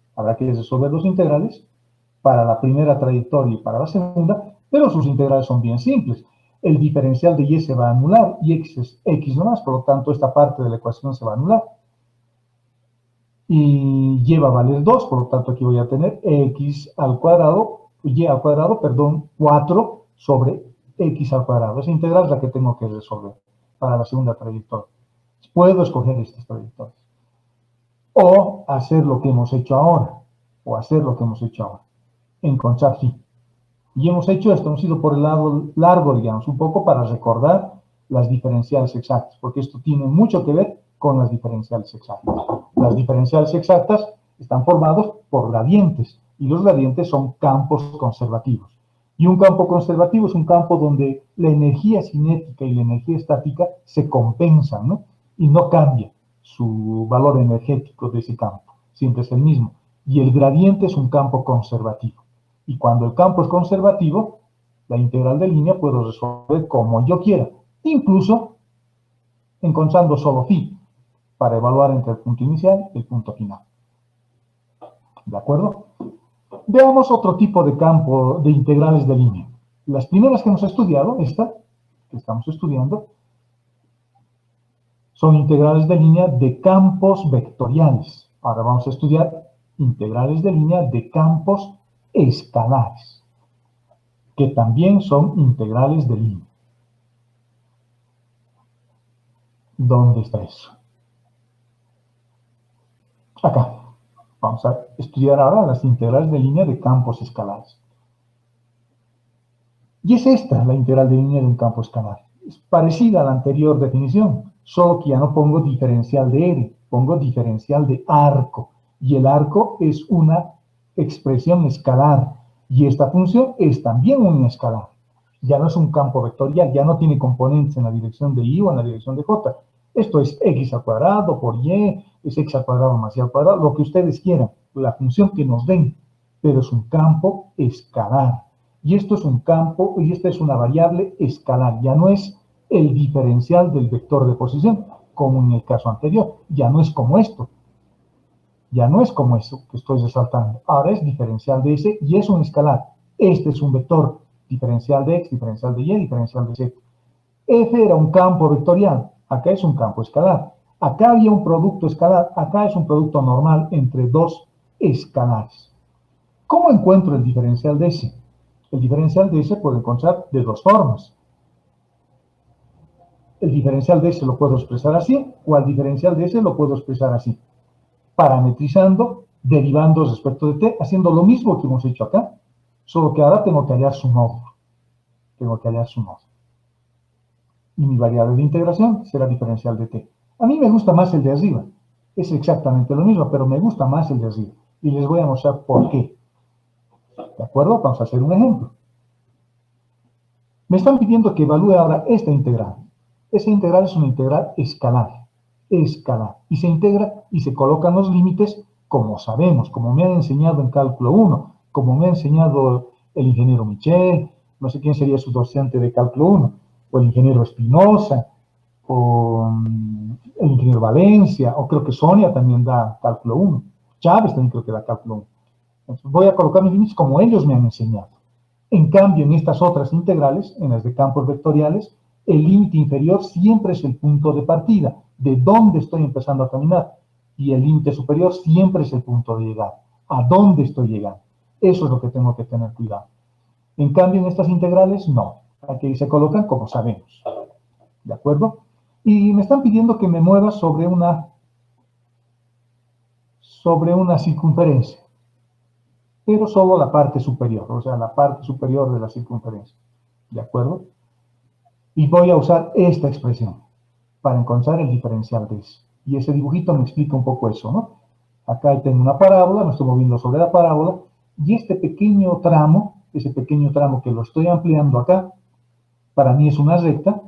para la primera trayectoria y para la segunda, pero sus integrales son bien simples. El diferencial de y se va a anular, y x es x nomás, por lo tanto esta parte de la ecuación se va a anular. Y y va a valer 2, por lo tanto aquí voy a tener x al cuadrado, y al cuadrado, perdón, 4 sobre x al cuadrado. Esa integral es la que tengo que resolver para la segunda trayectoria. Puedo escoger estas trayectorias. O hacer lo que hemos hecho ahora, encontrar phi. Y hemos hecho esto, hemos ido por el lado largo, digamos, un poco para recordar las diferenciales exactas, porque esto tiene mucho que ver con las diferenciales exactas. Las diferenciales exactas están formadas por gradientes, y los gradientes son campos conservativos. Y un campo conservativo es un campo donde la energía cinética y la energía estática se compensan, ¿no? Y no cambia su valor energético de ese campo, siempre es el mismo. Y el gradiente es un campo conservativo. Y cuando el campo es conservativo, la integral de línea puedo resolver como yo quiera, incluso encontrando solo phi, para evaluar entre el punto inicial y el punto final. ¿De acuerdo? Veamos otro tipo de campo de integrales de línea. Las primeras que hemos estudiado, esta que estamos estudiando, son integrales de línea de campos vectoriales. Ahora vamos a estudiar integrales de línea de campos escalares, que también son integrales de línea. ¿Dónde está eso? Acá. Vamos a estudiar ahora las integrales de línea de campos escalares. Y es esta la integral de línea de un campo escalar. Es parecida a la anterior definición, solo que ya no pongo diferencial de R, pongo diferencial de arco. Y el arco es una expresión escalar. Y esta función es también un escalar. Ya no es un campo vectorial, ya no tiene componentes en la dirección de y o en la dirección de j. Esto es x al cuadrado por y, es x al cuadrado más y al cuadrado, lo que ustedes quieran, la función que nos den, pero es un campo escalar. Y esto es un campo, y esta es una variable escalar, ya no es el diferencial del vector de posición, como en el caso anterior, ya no es como esto. Ya no es como eso que estoy resaltando. Ahora es diferencial de S y es un escalar. Este es un vector, diferencial de X, diferencial de Y, diferencial de Z. F era un campo vectorial, acá es un campo escalar. Acá había un producto escalar, acá es un producto normal entre dos escalares. ¿Cómo encuentro el diferencial de S? El diferencial de S puedo encontrar de dos formas. El diferencial de S lo puedo expresar así, o el diferencial de S lo puedo expresar así. Parametrizando, derivando respecto de t, haciendo lo mismo que hemos hecho acá, solo que ahora tengo que hallar su módulo. Y mi variable de integración será diferencial de t. A mí me gusta más el de arriba. Es exactamente lo mismo, pero me gusta más el de arriba. Y les voy a mostrar por qué. ¿De acuerdo? Vamos a hacer un ejemplo. Me están pidiendo que evalúe ahora esta integral. Esa integral es una integral escalar. Escalar. Y se integra y se colocan los límites como sabemos, como me han enseñado en cálculo 1, como me ha enseñado el ingeniero Michel, no sé quién sería su docente de cálculo 1, o el ingeniero Espinosa, o el ingeniero Valencia, o creo que Sonia también da cálculo 1. Chávez también creo que da cálculo 1. Entonces voy a colocar mis límites como ellos me han enseñado. En cambio, en estas otras integrales, en las de campos vectoriales, el límite inferior siempre es el punto de partida, de dónde estoy empezando a caminar, y el límite superior siempre es el punto de llegada, a dónde estoy llegando. Eso es lo que tengo que tener cuidado. En cambio, en estas integrales, no. Aquí se colocan como sabemos. ¿De acuerdo? Y me están pidiendo que me mueva sobre una circunferencia, pero solo la parte superior, o sea, la parte superior de la circunferencia. ¿De acuerdo? Y voy a usar esta expresión para encontrar el diferencial de eso. Y ese dibujito me explica un poco eso, ¿no? Acá tengo una parábola, me estoy moviendo sobre la parábola, y este pequeño tramo, ese pequeño tramo que lo estoy ampliando acá, para mí es una recta,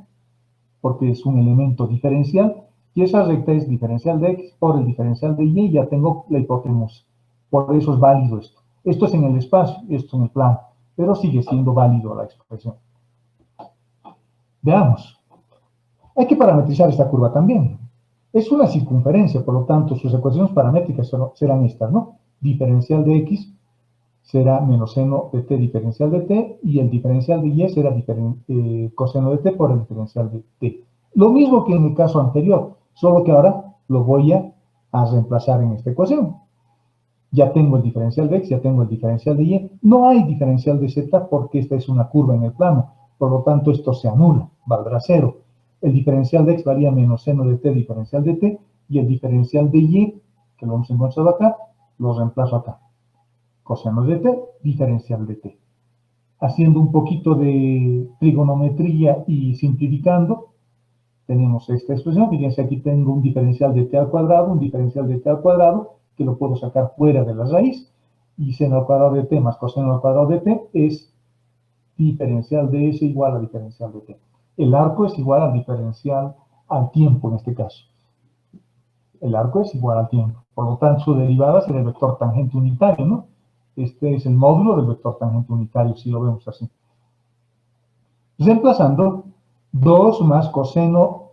porque es un elemento diferencial, y esa recta es diferencial de x por el diferencial de y, ya tengo la hipotenusa. Por eso es válido esto. Esto es en el espacio, esto en el plano, pero sigue siendo válido la expresión. Veamos. Hay que parametrizar esta curva también. Es una circunferencia, por lo tanto, sus ecuaciones paramétricas serán estas, ¿no? Diferencial de x será menos seno de t diferencial de t, y el diferencial de y será coseno de t por el diferencial de t. Lo mismo que en el caso anterior, solo que ahora lo voy a reemplazar en esta ecuación. Ya tengo el diferencial de x, ya tengo el diferencial de y. No hay diferencial de z porque esta es una curva en el plano. Por lo tanto, esto se anula, valdrá 0. El diferencial de x varía menos seno de t diferencial de t, y el diferencial de y, que lo hemos encontrado acá, lo reemplazo acá. Coseno de t, diferencial de t. Haciendo un poquito de trigonometría y simplificando, tenemos esta expresión. Fíjense, aquí tengo un diferencial de t al cuadrado, un diferencial de t al cuadrado, que lo puedo sacar fuera de la raíz, y seno al cuadrado de t más coseno al cuadrado de t es diferencial de s igual a diferencial de t. El arco es igual al diferencial al tiempo en este caso. El arco es igual al tiempo. Por lo tanto, su derivada será el vector tangente unitario, ¿no? Este es el módulo del vector tangente unitario, si lo vemos así. Reemplazando 2 más coseno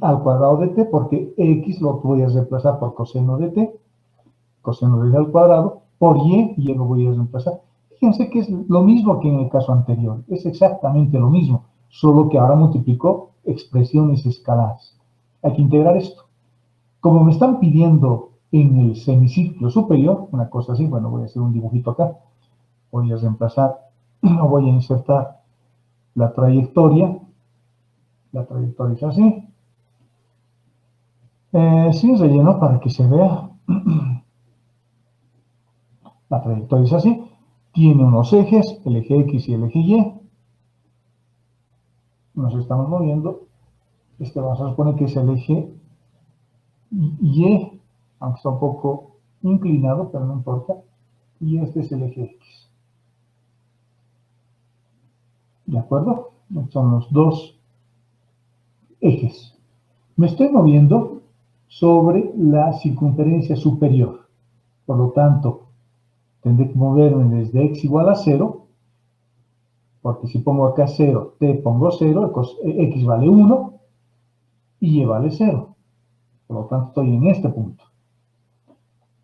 al cuadrado de t, porque x lo voy a reemplazar por coseno de t, coseno de t al cuadrado, por y lo voy a reemplazar. Fíjense que es lo mismo que en el caso anterior, es exactamente lo mismo, solo que ahora multiplico expresiones escalares. Hay que integrar esto. Como me están pidiendo en el semicírculo superior, una cosa así, bueno, voy a hacer un dibujito acá, voy a reemplazar, o voy a insertar la trayectoria es así, sin relleno para que se vea. La trayectoria es así, tiene unos ejes, el eje X y el eje Y. Nos estamos moviendo. Este vamos a suponer que es el eje Y, aunque está un poco inclinado, pero no importa. Y este es el eje X. ¿De acuerdo? Estos son los dos ejes. Me estoy moviendo sobre la circunferencia superior. Por lo tanto, tendré que moverme desde x igual a 0, porque si pongo acá 0, t pongo 0, x vale 1 y y vale 0. Por lo tanto, estoy en este punto.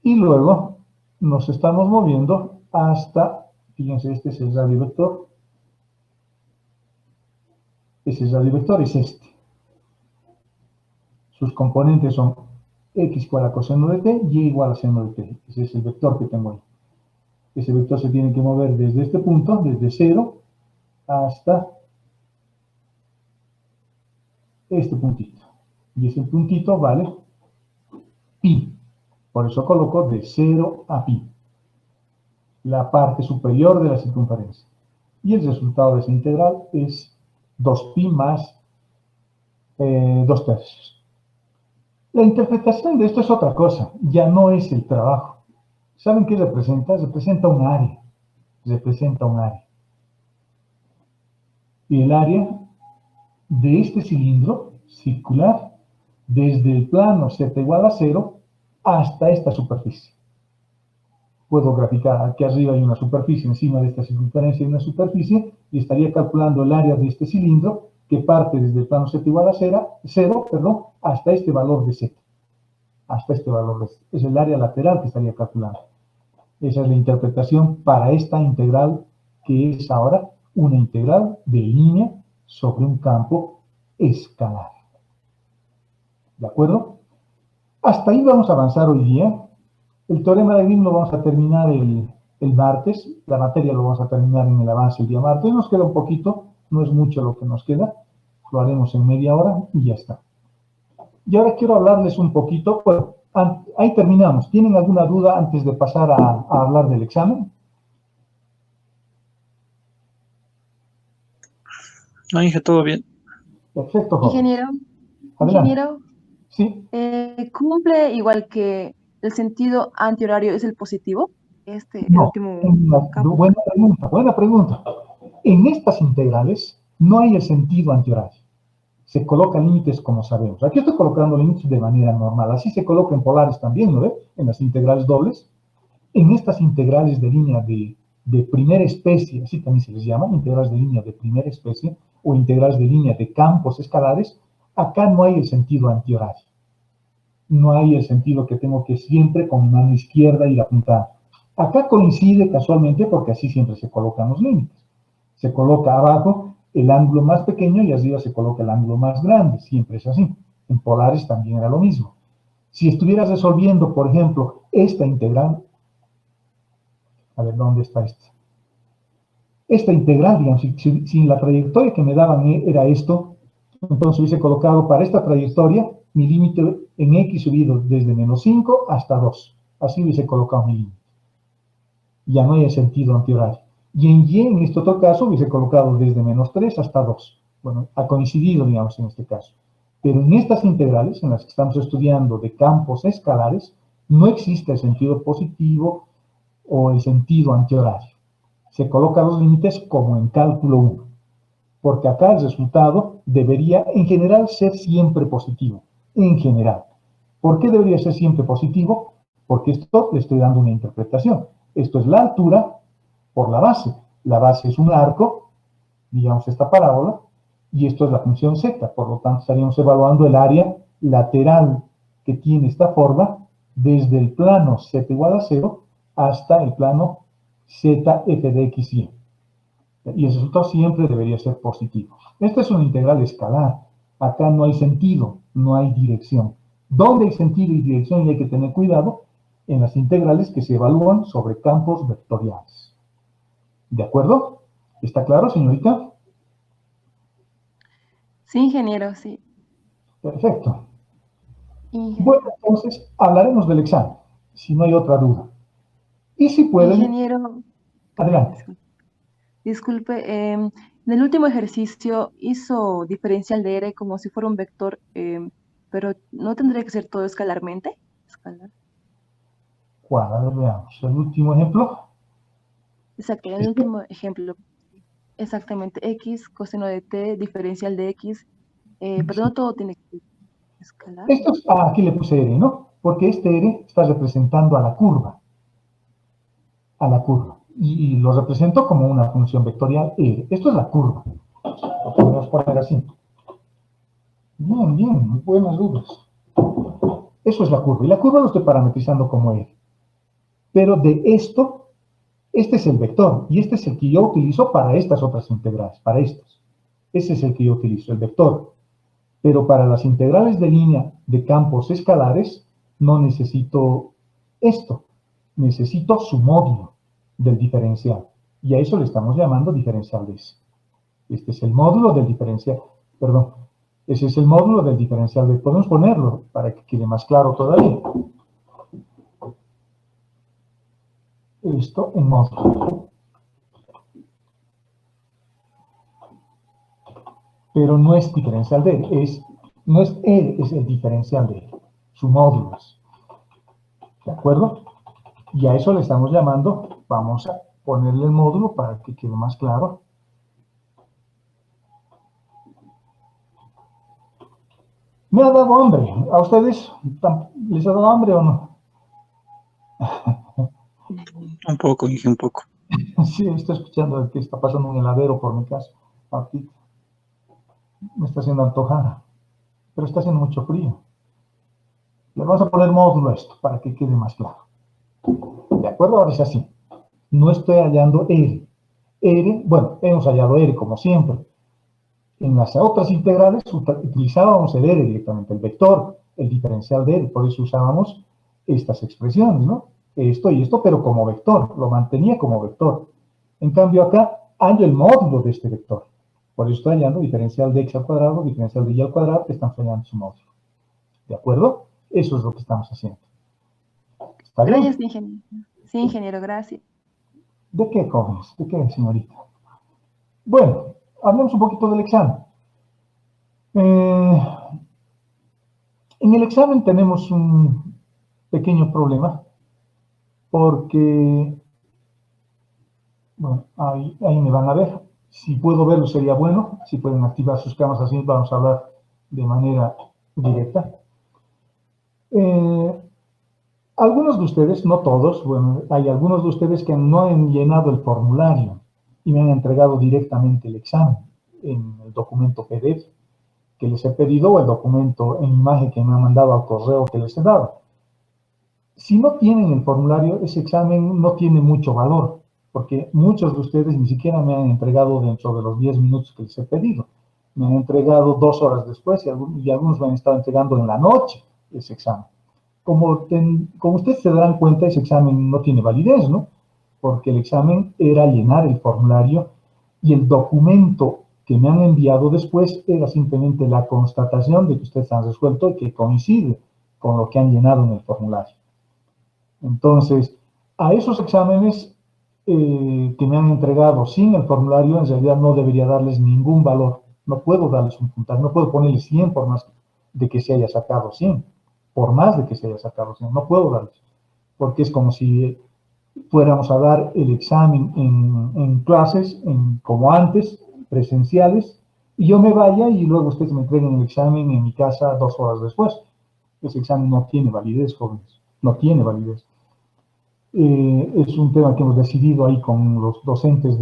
Y luego nos estamos moviendo hasta, fíjense, este es el radio vector. Ese radio vector es este. Sus componentes son x igual a coseno de t, y igual a seno de t. Ese es el vector que tengo ahí. Ese vector se tiene que mover desde este punto, desde 0, hasta este puntito. Y ese puntito vale pi. Por eso coloco de 0 a pi. La parte superior de la circunferencia. Y el resultado de esa integral es 2pi más 2 tercios. La interpretación de esto es otra cosa, ya no es el trabajo. ¿Saben qué representa? Representa un área, representa un área. Y el área de este cilindro circular desde el plano z igual a 0 hasta esta superficie. Puedo graficar, aquí arriba hay una superficie, encima de esta circunferencia hay una superficie, y estaría calculando el área de este cilindro que parte desde el plano z igual a 0, hasta este valor de z. Hasta este valor de z. Es el área lateral que estaría calculando. Esa es la interpretación para esta integral, que es ahora una integral de línea sobre un campo escalar. ¿De acuerdo? Hasta ahí vamos a avanzar hoy día. El teorema de Grimm lo vamos a terminar el martes. La materia lo vamos a terminar en el avance el día martes. Nos queda un poquito, no es mucho lo que nos queda. Lo haremos en media hora y ya está. Y ahora quiero hablarles un poquito. Bueno, ahí terminamos. ¿Tienen alguna duda antes de pasar a hablar del examen? No, Inge, todo bien. Perfecto, jóvenes. Ingeniero, Adelante. ingeniero, Sí, ¿cumple igual que el sentido antihorario es el positivo? El no. último campo. Buena pregunta, buena pregunta. En estas integrales no hay el sentido antihorario. Se colocan límites como sabemos. Aquí estoy colocando límites de manera normal. Así se coloca en polares también, ¿no ve? En las integrales dobles. En estas integrales de línea de primera especie, así también se les llama, integrales de línea de primera especie, o integrales de línea de campos escalares, acá no hay el sentido antihorario. No hay el sentido que tengo que siempre con mi mano izquierda ir apuntando. Acá coincide casualmente porque así siempre se colocan los límites. Se coloca abajo el ángulo más pequeño y arriba se coloca el ángulo más grande. Siempre es así. En polares también era lo mismo. Si estuvieras resolviendo, por ejemplo, esta integral, a ver, ¿dónde está esta? Esta integral, digamos, si la trayectoria que me daban era esto, entonces hubiese colocado para esta trayectoria mi límite en x subido desde menos 5 hasta 2. Así hubiese colocado mi límite. Ya no hay sentido antihorario. Y en este otro caso, hubiese colocado desde menos 3 hasta 2. Bueno, ha coincidido, digamos, en este caso. Pero en estas integrales, en las que estamos estudiando de campos escalares, no existe el sentido positivo o el sentido antihorario. Se colocan los límites como en cálculo 1, porque acá el resultado debería en general ser siempre positivo, en general. ¿Por qué debería ser siempre positivo? Porque esto le estoy dando una interpretación. Esto es la altura por la base. La base es un arco, digamos esta parábola, y esto es la función z. Por lo tanto, estaríamos evaluando el área lateral que tiene esta forma desde el plano z igual a 0 hasta el plano z f de x y. Y el resultado siempre debería ser positivo. Esta es una integral escalar. Acá no hay sentido, no hay dirección. ¿Dónde hay sentido y dirección? Y hay que tener cuidado en las integrales que se evalúan sobre campos vectoriales. ¿De acuerdo? ¿Está claro, señorita? Sí, ingeniero, sí. Perfecto. Bueno, Ingeniero. entonces hablaremos del examen, si no hay otra duda. Y si pueden, Ingeniero, adelante. disculpe, en el último ejercicio hizo diferencial de R como si fuera un vector, pero ¿no tendría que ser todo escalarmente? Escalar. Juan, a ver, veamos. El último ejemplo. Exacto, en el último ejemplo, exactamente, X, coseno de T, diferencial de X, pero no todo tiene que ser escalar. Esto es, aquí le puse R, ¿no? Porque este R está representando a la curva. A la curva. Y lo represento como una función vectorial R. Esto es la curva. Lo podemos poner así. Bien, bien, muy buenas dudas. Eso es la curva. Y la curva lo estoy parametrizando como R. Pero de esto, este es el vector. Y este es el que yo utilizo para estas otras integrales. Para estas. Ese es el que yo utilizo, el vector. Pero para las integrales de línea de campos escalares, no necesito esto. Necesito su módulo del diferencial. Y a eso le estamos llamando diferencial de S. Este es el módulo del diferencial. Perdón. Ese es el módulo del diferencial de. Podemos ponerlo para que quede más claro todavía. Esto en módulo. Pero no es diferencial de, no es E, es el diferencial de. sus módulos. ¿De acuerdo? Y a eso le estamos llamando, vamos a ponerle el módulo para que quede más claro. ¿Me ha dado hambre? ¿A ustedes les ha dado hambre o no? Un poco, Inge, un poco. Sí, estoy escuchando que está pasando un heladero por mi casa. Aquí me está haciendo antojar, pero está haciendo mucho frío. Le vamos a poner módulo a esto para que quede más claro. ¿De acuerdo? Ahora es así. No estoy hallando R. R, bueno, hemos hallado R como siempre. En las otras integrales utilizábamos el R directamente, el vector, el diferencial de R. Por eso usábamos estas expresiones, ¿no? Esto y esto, pero como vector. Lo mantenía como vector. En cambio acá hallo el módulo de este vector. Por eso estoy hallando diferencial de x al cuadrado, diferencial de y al cuadrado, que están hallando su módulo. ¿De acuerdo? Eso es lo que estamos haciendo. ¿Está bien? Gracias, ingeniero. Sí, ingeniero, gracias. ¿De qué, jóvenes? ¿De qué, señorita? Bueno, hablemos un poquito del examen. En el examen tenemos un pequeño problema, porque, bueno, ahí me van a ver. Si puedo verlo sería bueno. Si pueden activar sus cámaras así, vamos a hablar de manera directa. Algunos de ustedes, no todos, bueno, hay algunos de ustedes que no han llenado el formulario y me han entregado directamente el examen en el documento PDF que les he pedido o el documento en imagen que me han mandado al correo que les he dado. Si no tienen el formulario, ese examen no tiene mucho valor, porque muchos de ustedes ni siquiera me han entregado dentro de los 10 minutos que les he pedido. Me han entregado 2 horas después y algunos me han estado entregando en la noche ese examen. Como ustedes se darán cuenta, ese examen no tiene validez, ¿no? Porque el examen era llenar el formulario y el documento que me han enviado después era simplemente la constatación de que ustedes han resuelto y que coincide con lo que han llenado en el formulario. Entonces, a esos exámenes que me han entregado sin el formulario, en realidad no debería darles ningún valor. No puedo darles un puntaje, no puedo ponerles 100 por más de que se haya sacado 100. Por más de que se haya sacado 100, no puedo darles. Porque es como si fuéramos a dar el examen en clases, como antes, presenciales, y yo me vaya y luego ustedes me entreguen el examen en mi casa 2 horas después. Ese examen no tiene validez, jóvenes, no tiene validez. Es un tema que hemos decidido ahí con los docentes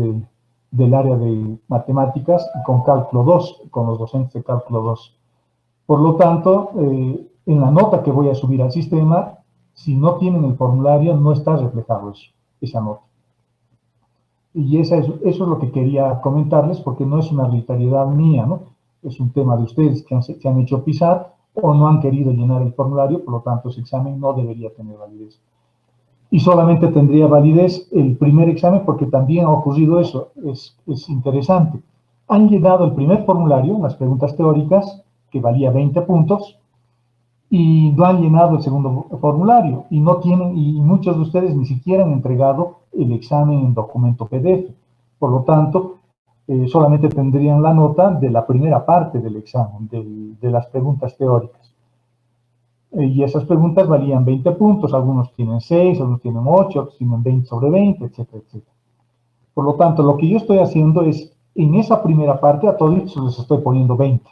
del área de matemáticas y con cálculo 2, con los docentes de cálculo 2. Por lo tanto, en la nota que voy a subir al sistema, si no tienen el formulario, no está reflejado esa nota. Y eso es lo que quería comentarles, porque no es una arbitrariedad mía, ¿no? Es un tema de ustedes que han hecho pisar o no han querido llenar el formulario, por lo tanto ese examen no debería tener validez. Y solamente tendría validez el primer examen, porque también ha ocurrido eso, es interesante. Han llenado el primer formulario, las preguntas teóricas, que valía 20 puntos, y no han llenado el segundo formulario, y muchos de ustedes ni siquiera han entregado el examen en documento PDF. Por lo tanto, solamente tendrían la nota de la primera parte del examen, de las preguntas teóricas. Y esas preguntas valían 20 puntos, algunos tienen 6, algunos tienen 8, otros tienen 20 sobre 20, etcétera, etcétera. Por lo tanto, lo que yo estoy haciendo es, en esa primera parte, a todos les estoy poniendo 20.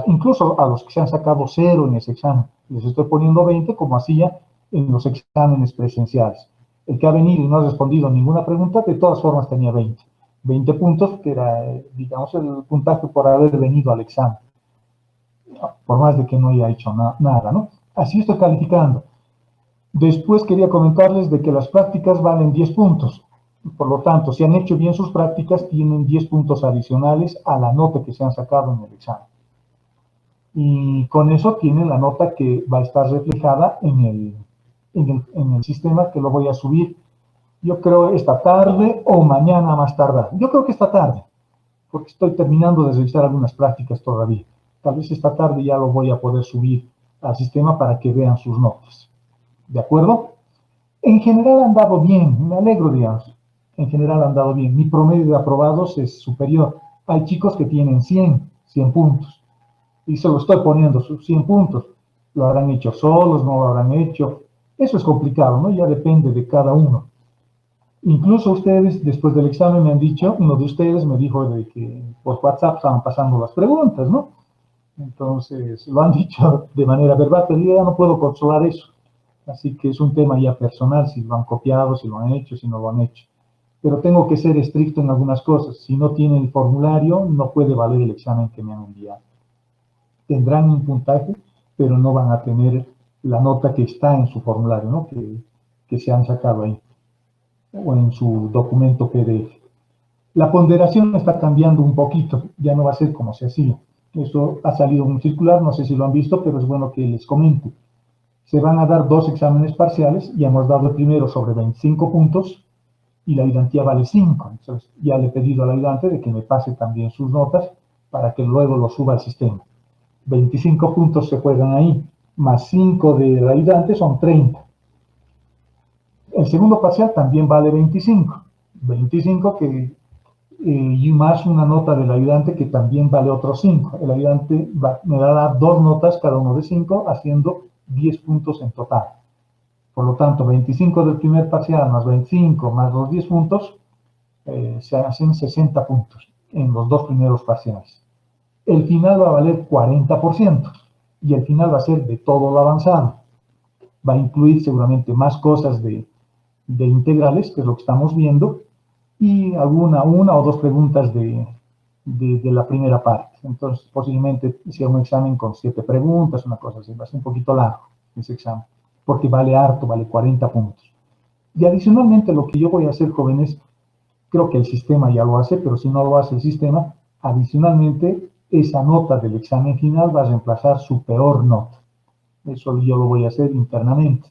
Incluso a los que se han sacado 0 en ese examen, les estoy poniendo 20 como hacía en los exámenes presenciales. El que ha venido y no ha respondido ninguna pregunta, de todas formas tenía 20. 20 puntos, que era, digamos, el puntaje por haber venido al examen, por más de que no haya hecho nada, ¿no? Así estoy calificando. Después quería comentarles de que las prácticas valen 10 puntos. Por lo tanto, si han hecho bien sus prácticas, tienen 10 puntos adicionales a la nota que se han sacado en el examen. Y con eso tienen la nota que va a estar reflejada en el sistema, que lo voy a subir, yo creo, esta tarde o mañana más tardar. Yo creo que esta tarde, porque estoy terminando de revisar algunas prácticas todavía. Tal vez esta tarde ya lo voy a poder subir al sistema para que vean sus notas. ¿De acuerdo? En general han dado bien, me alegro, digamos. En general han dado bien. Mi promedio de aprobados es superior. Hay chicos que tienen 100 puntos. Y se lo estoy poniendo, sus 100 puntos. ¿Lo habrán hecho solos? ¿No lo habrán hecho? Eso es complicado, ¿no? Ya depende de cada uno. Incluso ustedes, después del examen, me han dicho, uno de ustedes me dijo de que por WhatsApp estaban pasando las preguntas, ¿no? Entonces, lo han dicho de manera verbal, pero yo ya no puedo controlar eso. Así que es un tema ya personal, si lo han copiado, si lo han hecho, si no lo han hecho. Pero tengo que ser estricto en algunas cosas. Si no tienen el formulario, no puede valer el examen que me han enviado. Tendrán un puntaje, pero no van a tener la nota que está en su formulario, ¿no? Que se han sacado ahí, o en su documento PDF. La ponderación está cambiando un poquito, ya no va a ser como se hacía. Eso ha salido en un circular, no sé si lo han visto, pero es bueno que les comente. Se van a dar 2 exámenes parciales, ya hemos dado el primero sobre 25 puntos y la ayudantía vale 5. Entonces ya le he pedido al ayudante de que me pase también sus notas para que luego lo suba al sistema. 25 puntos se juegan ahí, más 5 del ayudante son 30. El segundo parcial también vale 25. 25 y más una nota del ayudante que también vale otros 5. El ayudante me va a dar 2 notas, cada uno de 5, haciendo 10 puntos en total. Por lo tanto, 25 del primer parcial más 25 más los 10 puntos, se hacen 60 puntos en los 2 primeros parciales. El final va a valer 40% y el final va a ser de todo lo avanzado. Va a incluir seguramente más cosas de integrales, que es lo que estamos viendo, y una o 2 preguntas de la primera parte. Entonces, posiblemente sea un examen con 7 preguntas, una cosa así. Va a ser un poquito largo ese examen, porque vale harto, vale 40 puntos. Y adicionalmente, lo que yo voy a hacer, jóvenes, creo que el sistema ya lo hace, pero si no lo hace el sistema, adicionalmente, esa nota del examen final va a reemplazar su peor nota. Eso yo lo voy a hacer internamente.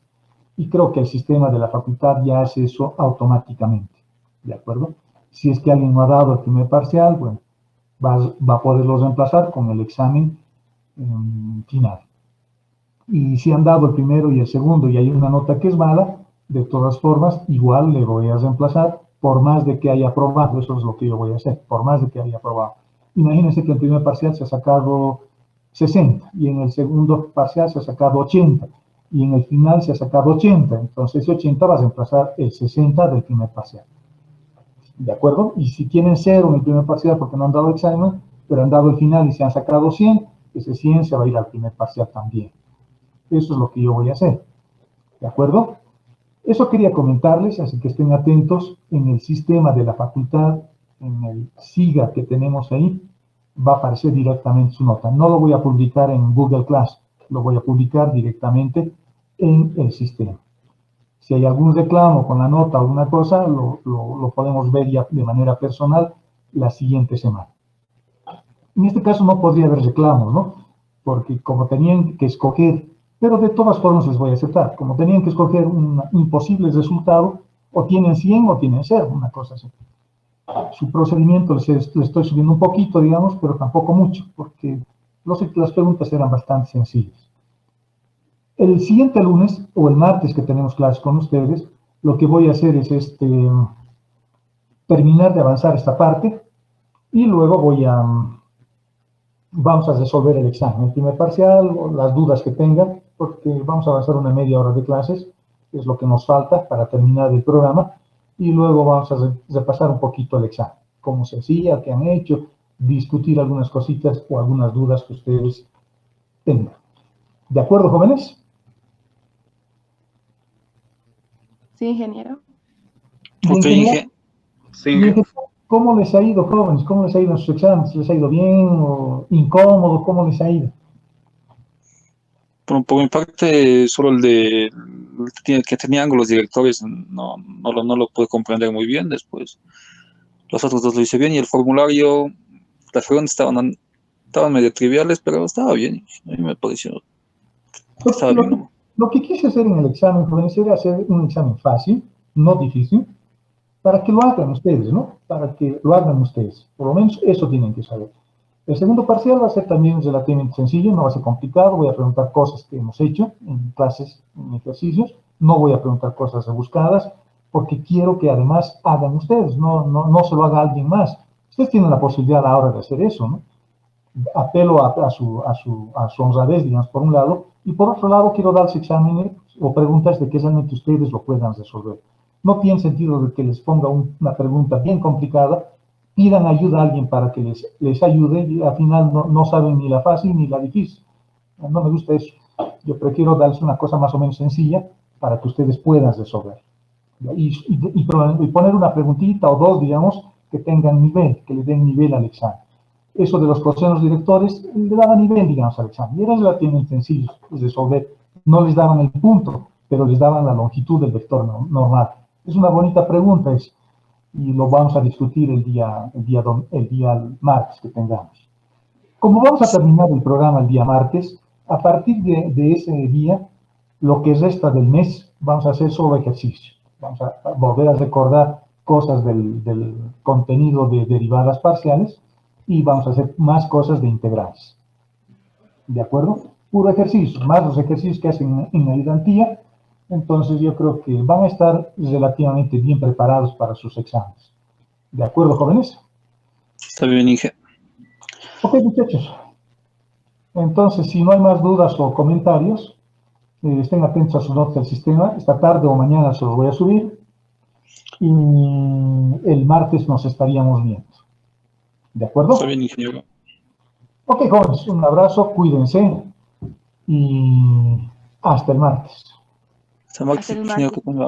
Y creo que el sistema de la facultad ya hace eso automáticamente. ¿De acuerdo? Si es que alguien no ha dado el primer parcial, bueno, va a poderlo reemplazar con el examen final. Y si han dado el primero y el segundo y hay una nota que es mala, de todas formas, igual le voy a reemplazar por más de que haya aprobado. Eso es lo que yo voy a hacer, por más de que haya aprobado. Imagínense que el primer parcial se ha sacado 60 y en el segundo parcial se ha sacado 80 y en el final se ha sacado 80. Entonces ese 80 va a reemplazar el 60 del primer parcial. ¿De acuerdo? Y si tienen 0 en el primer parcial porque no han dado examen, pero han dado el final y se han sacado 100, ese 100 se va a ir al primer parcial también. Eso es lo que yo voy a hacer. ¿De acuerdo? Eso quería comentarles, así que estén atentos. En el sistema de la facultad, en el SIGA que tenemos ahí, va a aparecer directamente su nota. No lo voy a publicar en Google Class, lo voy a publicar directamente en el sistema. Si hay algún reclamo con la nota o alguna cosa, lo podemos ver ya de manera personal la siguiente semana. En este caso no podría haber reclamos, ¿no? Porque como tenían que escoger, pero de todas formas les voy a aceptar, como tenían que escoger un imposible resultado, o tienen 100 o tienen 0, una cosa así. Su procedimiento le estoy subiendo un poquito, digamos, pero tampoco mucho, porque las preguntas eran bastante sencillas. El siguiente lunes, o el martes que tenemos clases con ustedes, lo que voy a hacer es terminar de avanzar esta parte, y luego vamos a resolver el examen, el primer parcial, o las dudas que tengan, porque vamos a avanzar una media hora de clases, es lo que nos falta para terminar el programa, y luego vamos a repasar un poquito el examen, cómo se hacía, qué han hecho, discutir algunas cositas o algunas dudas que ustedes tengan. ¿De acuerdo, jóvenes? Sí, ingeniero. Ok, sí. ¿Cómo les ha ido, jóvenes? ¿Cómo les ha ido en sus exámenes? ¿Les ha ido bien o incómodo? ¿Cómo les ha ido? Por mi parte, solo el que tenía ángulos directores no lo pude comprender muy bien. Después, los otros dos lo hice bien y el formulario, las preguntas estaban medio triviales, pero estaba bien. A mí me pareció que estaba bien, ¿no? Lo que quise hacer en el examen, jóvenes, era hacer un examen fácil, no difícil, para que lo hagan ustedes, ¿no? Para que lo hagan ustedes. Por lo menos eso tienen que saber. El segundo parcial va a ser también relativamente sencillo, no va a ser complicado. Voy a preguntar cosas que hemos hecho en clases, en ejercicios. No voy a preguntar cosas rebuscadas, porque quiero que además hagan ustedes, no se lo haga alguien más. Ustedes tienen la posibilidad a la hora de hacer eso, ¿no? Apelo a su honradez, digamos, por un lado, Y por otro lado, quiero darles exámenes o preguntas de que realmente ustedes lo puedan resolver. No tiene sentido de que les ponga una pregunta bien complicada, pidan ayuda a alguien para que les ayude y al final no saben ni la fácil ni la difícil. No me gusta eso. Yo prefiero darles una cosa más o menos sencilla para que ustedes puedan resolver. Y poner una preguntita o dos, digamos, que tengan nivel, que le den nivel al examen. Eso de los cosenos directores le daba nivel, digamos, al examen. Y era relativamente sencillo de resolver. No les daban el punto, pero les daban la longitud del vector normal. Es una bonita pregunta esa. Y lo vamos a discutir el día martes que tengamos. Como vamos a terminar el programa el día martes, a partir de ese día, lo que resta del mes, vamos a hacer solo ejercicio. Vamos a volver a recordar cosas del contenido de derivadas parciales y vamos a hacer más cosas de integrales. ¿De acuerdo? Puro ejercicio, más los ejercicios que hacen en la ayudantía. Entonces yo creo que van a estar relativamente bien preparados para sus exámenes. ¿De acuerdo, jóvenes? Está bien, Inge. Ok, muchachos. Entonces, si no hay más dudas o comentarios, estén atentos a sus notas del sistema. Esta tarde o mañana se los voy a subir. Y el martes nos estaríamos viendo. ¿De acuerdo? Está bien, ingeniero. Ok, jóvenes, un abrazo, cuídense y hasta el martes. Hasta el martes, Hasta el ingeniero, martes. que tenga